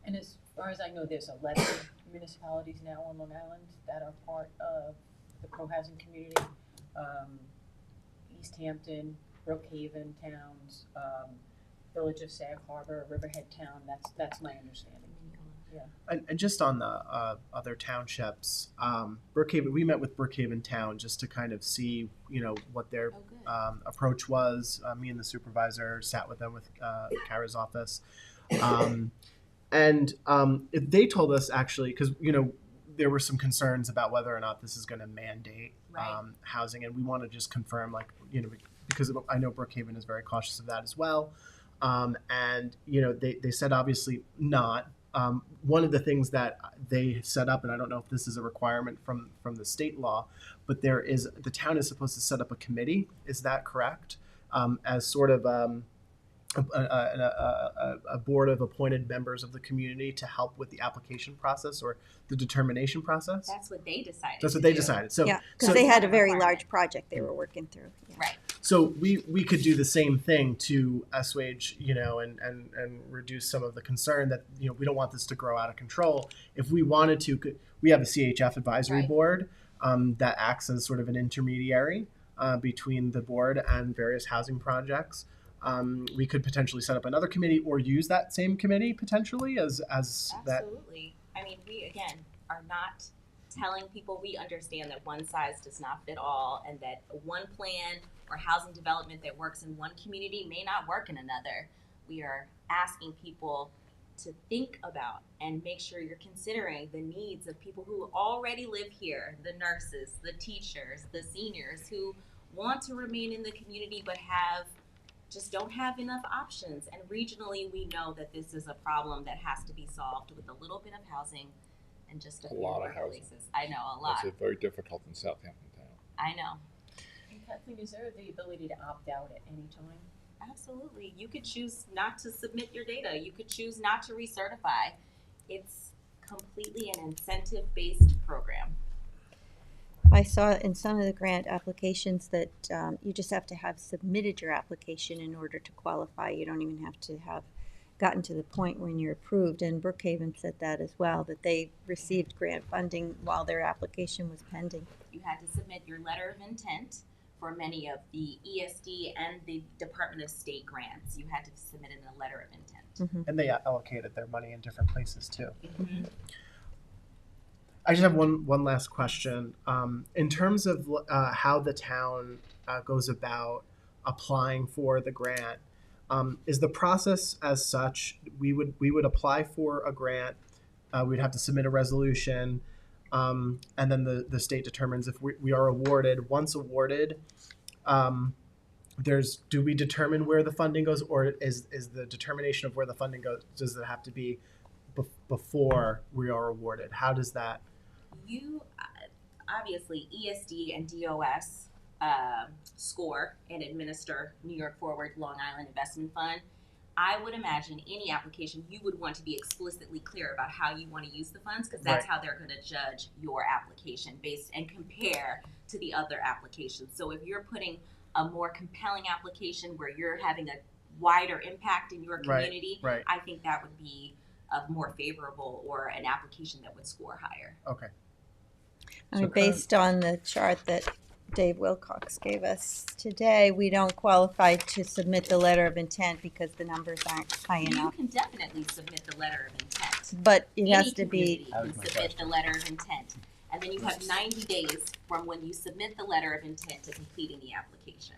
And as far as I know, there's 11 municipalities now on Long Island that are part of the pro-housing community. East Hampton, Brookhaven towns, Village of Sag Harbor, Riverhead Town. That's my understanding. Yeah. And just on the other townships, Brookhaven, we met with Brookhaven Town just to kind of see, what their approach was. Me and the supervisor sat with them with Kara's office. And they told us actually, because, there were some concerns about whether or not this is going to mandate housing. And we want to just confirm, because I know Brookhaven is very cautious of that as well. And they said obviously not. One of the things that they set up, and I don't know if this is a requirement from the state law, but the town is supposed to set up a committee. Is that correct? As sort of a board of appointed members of the community to help with the application process or the determination process? That's what they decided. That's what they decided. So yeah, because they had a very large project they were working through. Yeah. Right. So we could do the same thing to assuage, and reduce some of the concern that, we don't want this to grow out of control. If we wanted to, we have a CHF advisory board that acts as sort of an intermediary between the board and various housing projects. We could potentially set up another committee or use that same committee potentially as that. Absolutely. I mean, we, again, are not telling people we understand that one size does not fit all and that one plan or housing development that works in one community may not work in another. We are asking people to think about and make sure you're considering the needs of people who already live here, the nurses, the teachers, the seniors who want to remain in the community but just don't have enough options. And regionally, we know that this is a problem that has to be solved with a little bit of housing and just a few lot more of housing. places. I know, a lot. It's very difficult in Southampton Town. I know. And Kathleen, is there the ability to opt out at any time? Absolutely. You could choose not to submit your data. You could choose not to recertify. It's completely an incentive-based program. I saw in some of the grant applications that you just have to have submitted your application in order to qualify. You don't even have to have gotten to the point when you're approved. And Brookhaven said that as well, that they received grant funding while their application was pending. You had to submit your letter of intent for many of the ESD and the Department of State grants. You had to submit in a letter of intent. Mm-hmm. And they allocated their money in different places too. Mm-hmm. I just have one last question. In terms of how the town goes about applying for the grant, is the process as such? We would apply for a grant. We'd have to submit a resolution, and then the state determines if we are awarded. Once awarded, do we determine where the funding goes, or is the determination of where the funding goes, does it have to be before we are awarded? How does that? You obviously ESD and DOS score and administer New York Forward Long Island Investment Fund. I would imagine any application you would want to be explicitly clear about how you want to use the funds, because that's how they're going to judge your application based and compare to the other applications. So if you're putting a more compelling application where you're having a wider impact in your community, I think that would be a more favorable or an application that would score higher. Okay. I mean, based on the chart that Dave Wilcox gave us today, we don't qualify to submit the letter of intent because the numbers aren't high You enough. can definitely submit the letter of intent. But it has Any to be, community can submit the letter of intent. And then you have 90 days from when you submit the letter of intent to completing the application.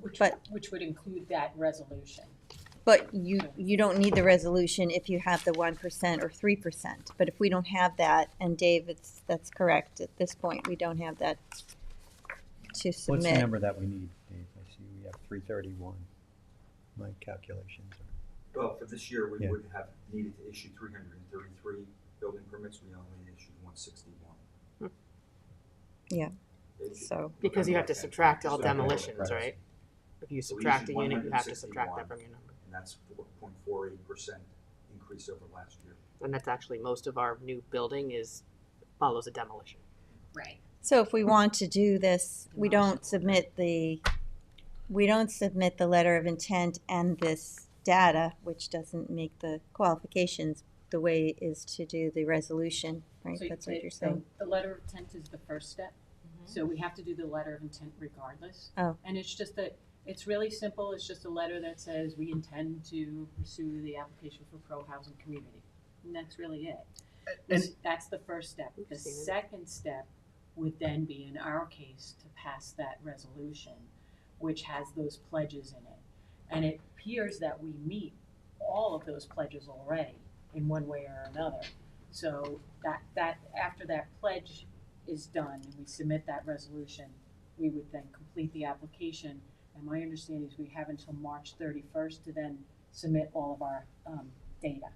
Which would include that resolution. but you don't need the resolution if you have the 1% or 3%. But if we don't have that, and Dave, that's correct, at this point, we don't have that to submit. What's the number that we need, Dave? I see we have 331. My calculations are. Well, for this year, we Yeah. would have needed to issue 333 building permits. We only issued 161. Yeah, so. Because you have to subtract all So- demolitions, right? If you So we subtract a issued unit, you have to subtract that 161, from your number. And that's 4.48% increase over last year. And that's actually, most of our new building follows a demolition. Right. So if we want to do this, we don't submit the letter of intent and this data, which doesn't make the qualifications. The way is to do the resolution, right? So That's what you're saying. The letter of intent is the first step. So we have to do the letter of intent regardless. Oh. And it's really simple. It's just a letter that says we intend to pursue the application for pro-housing community. And that's really it. That's the first step. The second step would then be, in our case, to pass that resolution, which has those pledges in it. And it appears that we meet all of those pledges already in one way or another. So that after that pledge is done and we submit that resolution, we would then complete the application. And my understanding is we have until March 31st to then submit all of our data.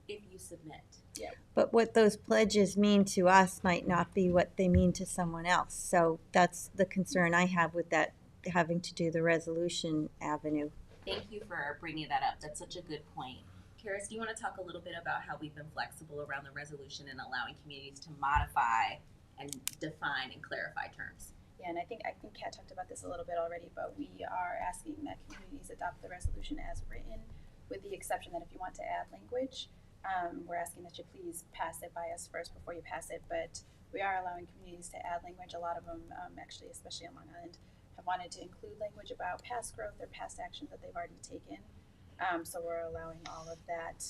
If you submit. Yeah. But what those pledges mean to us might not be what they mean to someone else. So that's the concern I have with that, having to do the resolution avenue. Thank you for bringing that up. That's such a good point. Karis, do you want to talk a little bit about how we've been flexible around the resolution and allowing communities to modify and define and clarify terms? Yeah, and I think Kat talked about this a little bit already, but we are asking that communities adopt the resolution as written, with the exception that if you want to add language, we're asking that you please pass it by us first before you pass it. But we are allowing communities to add language. A lot of them, actually, especially on Long Island, have wanted to include language about past growth or past actions that they've already taken. So we're allowing all of that.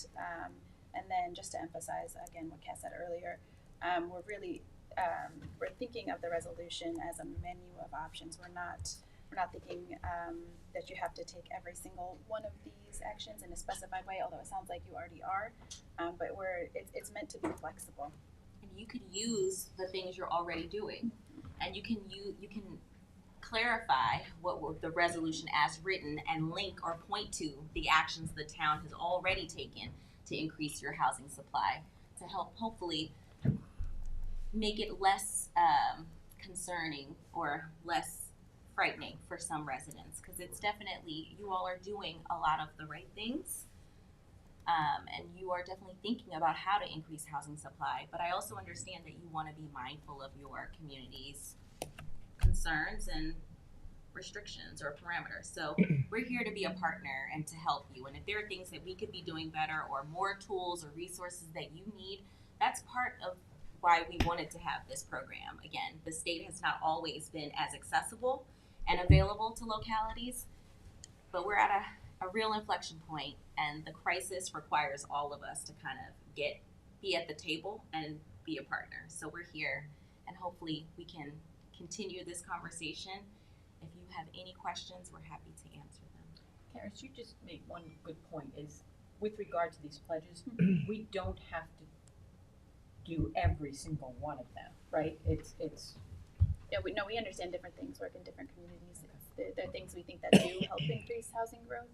And then just to emphasize again what Kat said earlier, we're really we're thinking of the resolution as a menu of options. We're not thinking that you have to take every single one of these actions in a specified way, although it sounds like you already are. But it's meant to be flexible. And you could use the things you're already doing, and you can clarify what the resolution as written and link or point to the actions the town has already taken to increase your housing supply to help hopefully make it less concerning or less frightening for some residents, because it's definitely, you all are doing a lot of the right things, and you are definitely thinking about how to increase housing supply, but I also understand that you want to be mindful of your community's concerns and restrictions or parameters. So we're here to be a partner and to help you, and if there are things that we could be doing better or more tools or resources that you need, that's part of why we wanted to have this program. Again, the state has not always been as accessible and available to localities, but we're at a real inflection point, and the crisis requires all of us to kind of be at the table and be a partner. So we're here, and hopefully we can continue this conversation. If you have any questions, we're happy to answer them. Karis, you just made one good point, is with regard to these pledges, we don't have to do every single one of them, right? It's Yeah, we understand different things work in different communities. There are things we think that do help increase housing growth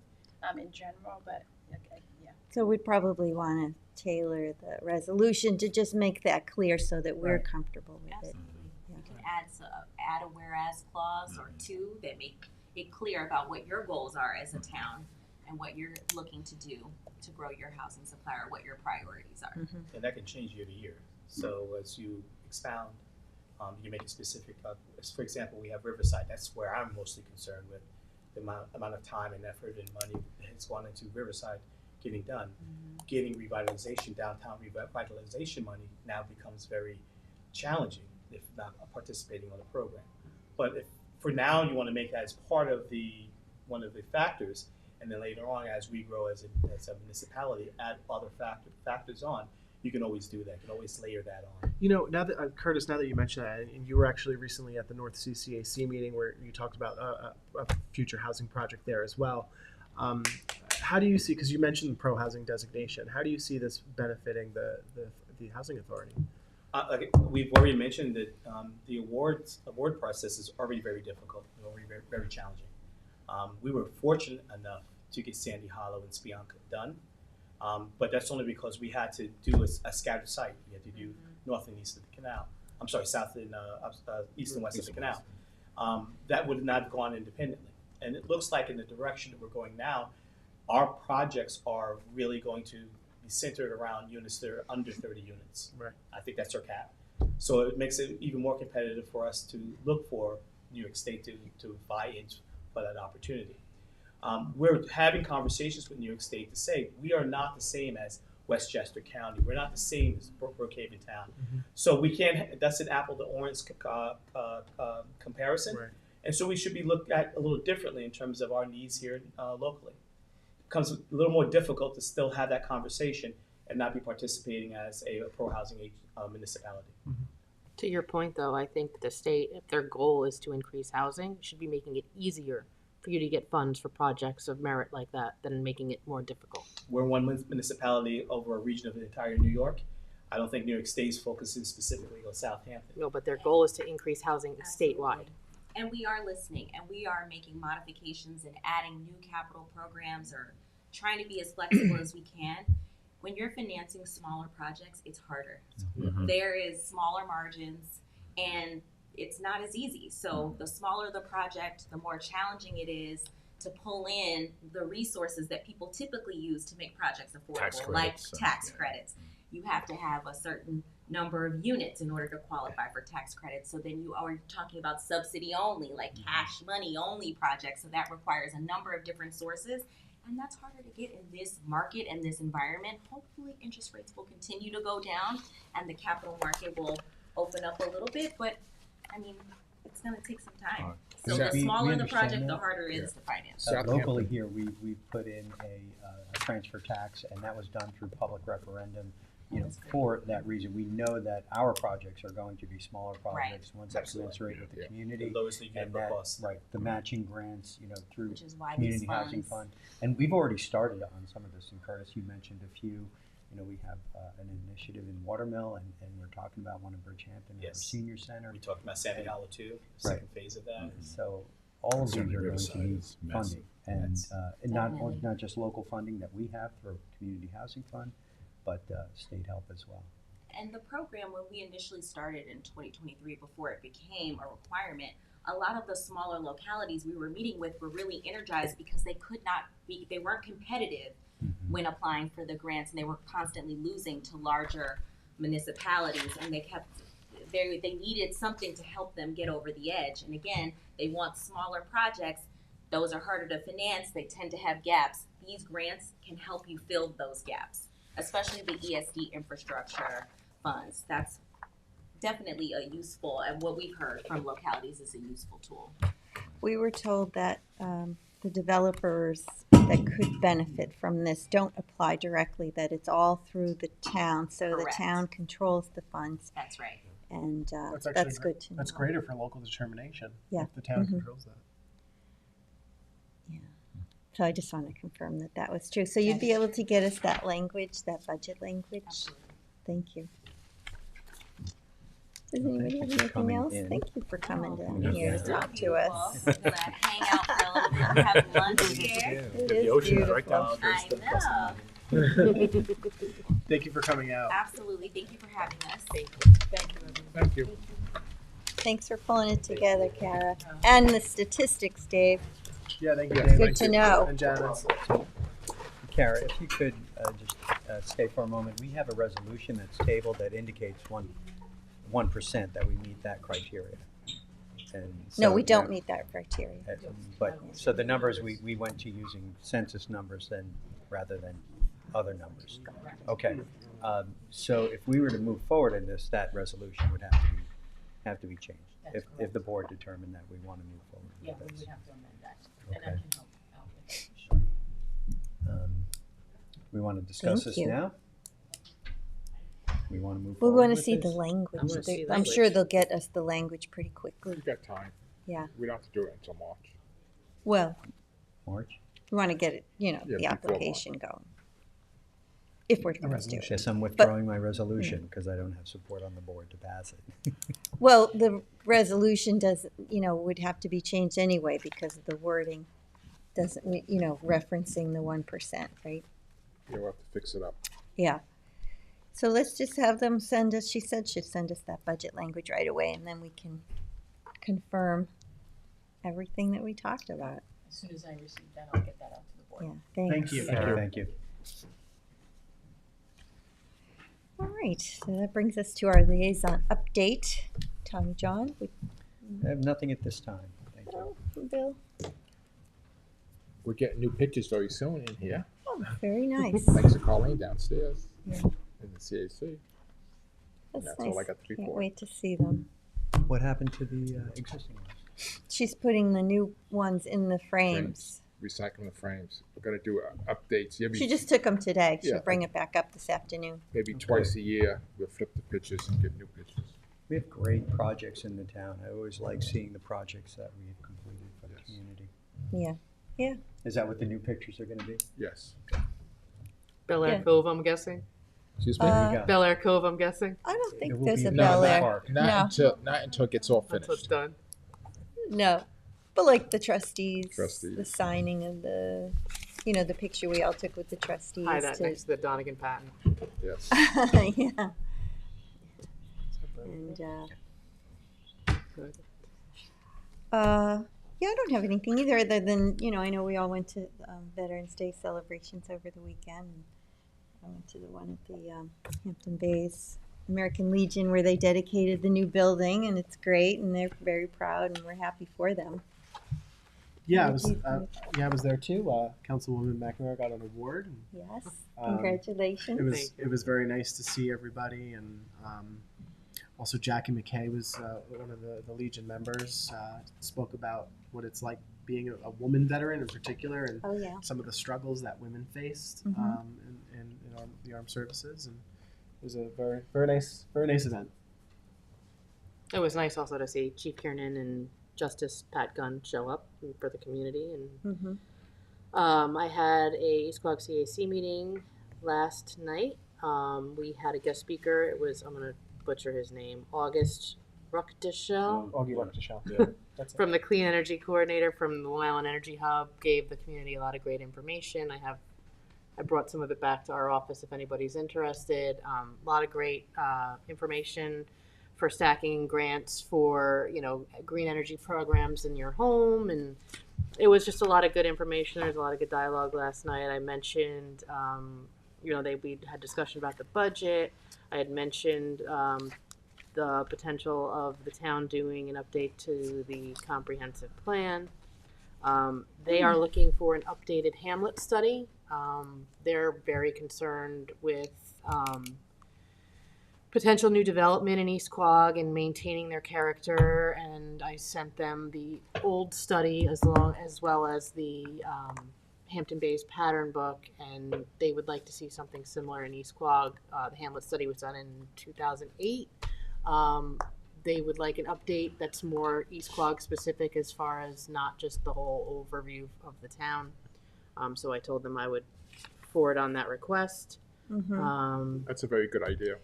in general, but okay, yeah. So we'd probably want to tailor the resolution to just make that clear so that we're comfortable with Absolutely. it. You can add a whereas clause or two that make it clear about what your goals are as a town and what you're looking to do to grow your housing supply or what your priorities are. Mm-hmm. And that can change year to year. So as you expound, you make it specific. For example, we have Riverside. That's where I'm mostly concerned with the amount of time and effort and money that's gone into Riverside getting done. Getting revitalization, downtown revitalization money now becomes very challenging. if not participating on the program. But if for now you want to make that as part of one of the factors, and then later on as we grow as a municipality, add other factors on, you can always do that. You can always layer that on. You know, now that Curtis, now that you mention that, and you were actually recently at the North CCAC meeting where you talked about a future housing project there as well. How do you see? Because you mentioned the pro housing designation. How do you see this benefiting the housing authority? We've already mentioned that the award process is already very difficult, already very, very challenging. We were fortunate enough to get Sandy Hollow and Spionk done, but that's only because we had to do a scattered site. We had to do north and east of the canal. I'm sorry, south and east and west of the canal. That would not have gone independently. And it looks like in the direction that we're going now, our projects are really going to be centered around units that are under 30 units. Right. I think that's our cap. So it makes it even more competitive for us to look for New York State to buy into for that opportunity. We're having conversations with New York State to say we are not the same as Westchester County. We're not the same as Brookhaven Town. So we can't, that's an apple to orange comparison. Right. And so we should be looked at a little differently in terms of our needs here locally. It becomes a little more difficult to still have that conversation and not be participating as a pro-housing municipality. To your point, though, I think the state, if their goal is to increase housing, should be making it easier for you to get funds for projects of merit like that than making it more difficult. We're one municipality over a region of the entire New York. I don't think New York State is focusing specifically on Southampton. No, but their goal is to increase housing statewide. And we are listening, and we are making modifications and adding new capital programs or trying to be as flexible as we can. When you're financing smaller projects, it's harder. There is smaller margins, and it's not as easy. So the smaller the project, the more challenging it is to pull in the resources that people typically use to make projects affordable, like tax credits. You have to have a certain number of units in order to qualify for tax credits. So then you are talking about subsidy only, like cash money only projects. So that requires a number of different sources. And that's harder to get in this market and this environment. Hopefully interest rates will continue to go down and the capital market will open up a little bit. But I mean, it's going to take some time. So the smaller the project, the harder it is to finance. Locally here, we put in a transfer tax, and that was done through public referendum. You know, for that reason, we know that our projects are going to be smaller projects, ones that commensurate with the community, and that, the matching grants, you know, through Community Housing Fund. And we've already started on some of this. And Curtis, you mentioned a few. You know, we have an initiative in Watermill, and we're talking about one in Bridgehampton, our senior center. We talked about Sandy Hollow too, the second phase of that. So all of these are going to need funding, and not just local funding that we have through Community Housing Fund, but state help as well. And the program, when we initially started in 2023, before it became a requirement, a lot of the smaller localities we were meeting with were really energized because they weren't competitive when applying for the grants, and they were constantly losing to larger municipalities, and they needed something to help them get over the edge. And again, they want smaller projects. Those are harder to finance. They tend to have gaps. These grants can help you fill those gaps, especially the ESD infrastructure funds. That's definitely a useful, and what we've heard from localities is a useful tool. We were told that the developers that could benefit from this don't apply directly, that it's all through the town, so Correct. the town controls the funds. That's right. And That's that's good to know. That's greater for local determination. Yeah. If the town Mhm. controls that. So I just want to confirm that that was true. So you'd be able to get us that language, that budget language? Absolutely. Thank you. Does anybody have anything else? Thank you for coming down here to talk to us. We're gonna hang out for a little bit, have lunch here. It is beautiful. I know. Thank you for coming out. Absolutely. Thank you for having us. Thank you. Thank you, everyone. Thank you. Thanks for pulling it together, Kara. And the statistics, Dave. Yeah, thank you. Good Thank to you. know. And Janice. Kara, if you could just stay for a moment. We have a resolution that's tabled that indicates 1% that we meet that criteria. And No, so we don't that- meet that criteria. But, so the numbers, we went to using census numbers rather than other numbers. Okay. So if we were to move forward in this, that resolution would have to be have to be changed. That's If correct. the board determined that we want to move forward Yeah, with we this. would have to amend that, and I Okay. can help out with that, for sure. We want to discuss Thank this you. now? We want to move We forward want to with see this? the language. I wanna see I'm sure language. they'll get us the language pretty quickly. We got time. Yeah. We don't have to do it until March. Well, March? we want to get it, Yeah, the before application going. If we're going to do it. Guess I'm withdrawing my resolution because I don't have support on the board to pass it. Well, the resolution doesn't, would have to be changed anyway because of the wording doesn't, referencing the 1%, right? Yeah, we'll have to fix it up. Yeah. So let's just have them send us, she said she'd send us that budget language right away and then we can confirm everything that we talked about. As soon as I receive that, I'll get that out to the board. Yeah, thanks. Thank you. Okay, thank you. All right, so that brings us to our liaison update. Tommy John, I have nothing at this time. Thank you. Bill. We're getting new pictures very soon in here. Oh, very nice. Thanks to Colleen downstairs Yeah. in the CAC. That's That's nice. all I got to Can't report. wait to see them. What happened to the existing ones? She's putting the new ones in the frames. Recycling the frames. We're gonna do updates. She just took them today. She'll Yeah. bring it back up this afternoon. Maybe twice a year, we'll flip the pictures and get new pictures. We have great projects in the town. I always like seeing the projects that we've completed for the community. Yeah, yeah. Is that what the new pictures are going to be? Yes. Bel Air Yeah. Cove, I'm guessing. Excuse me? There you go. Bel Air Cove, I'm guessing. I don't think It will there's be a in Bel the Air. park. Not until it gets all Until it's finished. done. No, but like the trustees, Trustees. the signing of the picture we all took with the trustees. Hi, that to- next to the Donegan patent. Yes. Yeah. And, Good. yeah, I don't have anything either other than, I know we all went to Veterans Day celebrations over the weekend. And I went to the one at the Hampton Bays American Legion where they dedicated the new building, and it's great, and they're very proud, and we're happy for them. Yeah, I What was do you think? I was there too. Councilwoman McNamara got an award. And, Yes, Um, congratulations. it was very nice to see everybody, and also Jackie McKay was one of the Legion members. Spoke about what it's like being a woman veteran in particular, and Oh, yeah. some of the struggles that women faced Mhm. in the armed services, and it was a very nice event. It was nice also to see Chief Kiernan and Justice Pat Gunn show up for the community. And Mhm. I had a East Quogue CAC meeting last night. We had a guest speaker. It was, I'm going to butcher his name, August Ruckdischel. Augie Ruckdischel. Yeah. That's it. From the Clean Energy Coordinator from the Long Island Energy Hub, gave the community a lot of great information. I brought some of it back to our office if anybody's interested. A lot of great information for stacking grants for, green energy programs in your home. And it was just a lot of good information. There's a lot of good dialogue last night. I mentioned, we had discussion about the budget. I had mentioned the potential of the town doing an update to the comprehensive plan. They are looking for an updated Hamlet study. They're very concerned with potential new development in East Quogue and maintaining their character. And I sent them the old study as well as the Hampton Bays pattern book, and they would like to see something similar in East Quogue. The Hamlet study was done in 2008. They would like an update that's more East Quogue specific as far as not just the whole overview of the town. So I told them I would forward on that request. Mhm. That's a very good idea.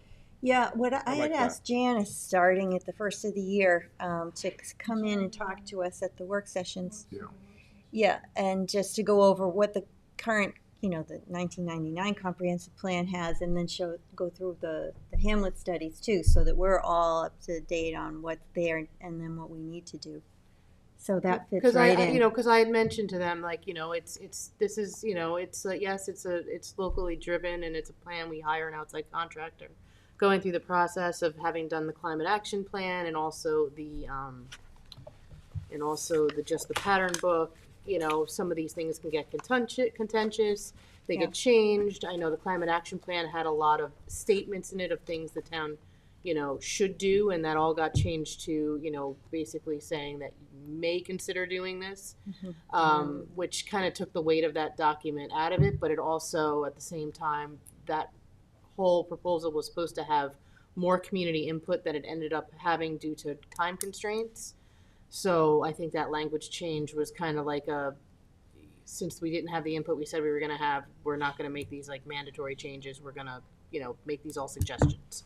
Yeah, what I I had like that. asked Janice starting at the first of the year to come in and talk to us at the work sessions. Yeah. Yeah, and just to go over what the current, the 1999 comprehensive plan has, and then go through the Hamlet studies too, so that we're all up to date on what's there and then what we need to do. So that fits Because right I in. because I had mentioned to them it's locally driven and it's a plan. We hire an outside contractor, going through the process of having done the climate action plan and also the pattern book. Some of these things can get contentious. They Yeah. get changed. I know the climate action plan had a lot of statements in it of things the town, should do, and that all got changed to, basically saying that you may consider doing this, which kind of took the weight of that document out of it, but it also, at the same time, that whole proposal was supposed to have more community input than it ended up having due to time constraints. So I think that language change was kind of like since we didn't have the input we said we were going to have, we're not going to make these like mandatory changes. We're going to, make these all suggestions.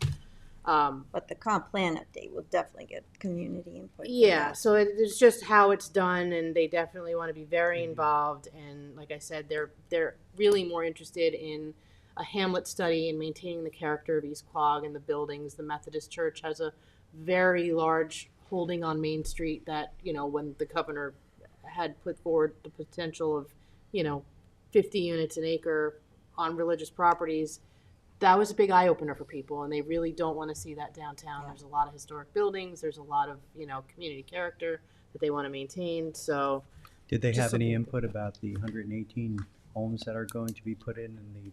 But the comp plan update will definitely get community input. Yeah, so it's just how it's done, and they definitely want to be very involved. And like I said, they're really more interested in a hamlet study and maintaining the character of East Quogue and the buildings. The Methodist Church has a very large holding on Main Street that, when the governor had put forward the potential of, 50 units an acre on religious properties, that was a big eye opener for people, and they really don't want to see that downtown. There's a lot of historic buildings. There's a lot of, community character that they want to maintain. So, Did they have any input about the 118 homes that are going to be put in the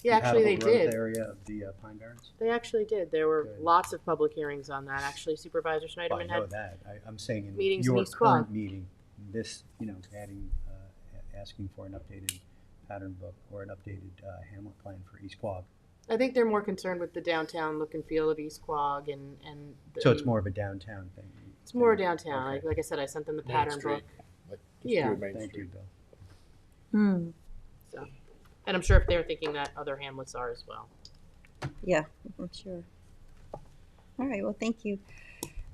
actually they compatible growth did. area of the Pine Barrens? They actually did. There were Good. lots of public hearings on that. Actually, Supervisor Well, I Schneiderman know had that. I'm saying in meetings in your East Quogue. current meeting, this, adding, asking for an updated pattern book or an updated hamlet plan for East Quogue. I think they're more concerned with the downtown look and feel of East Quogue and So it's more of a downtown thing. it's more downtown. Okay. Like I said, I sent them the Main pattern Street. book. Like, just Yeah. do Main Thank you, Street. Bill. So, and I'm sure if they're thinking that other hamlets are as well. Yeah, I'm sure. All right, well, thank you.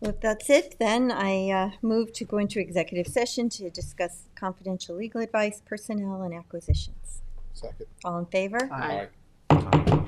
Well, if that's it, then I move to go into executive session to discuss confidential legal advice, personnel, and acquisitions. Second. All in favor? Aye. Aye.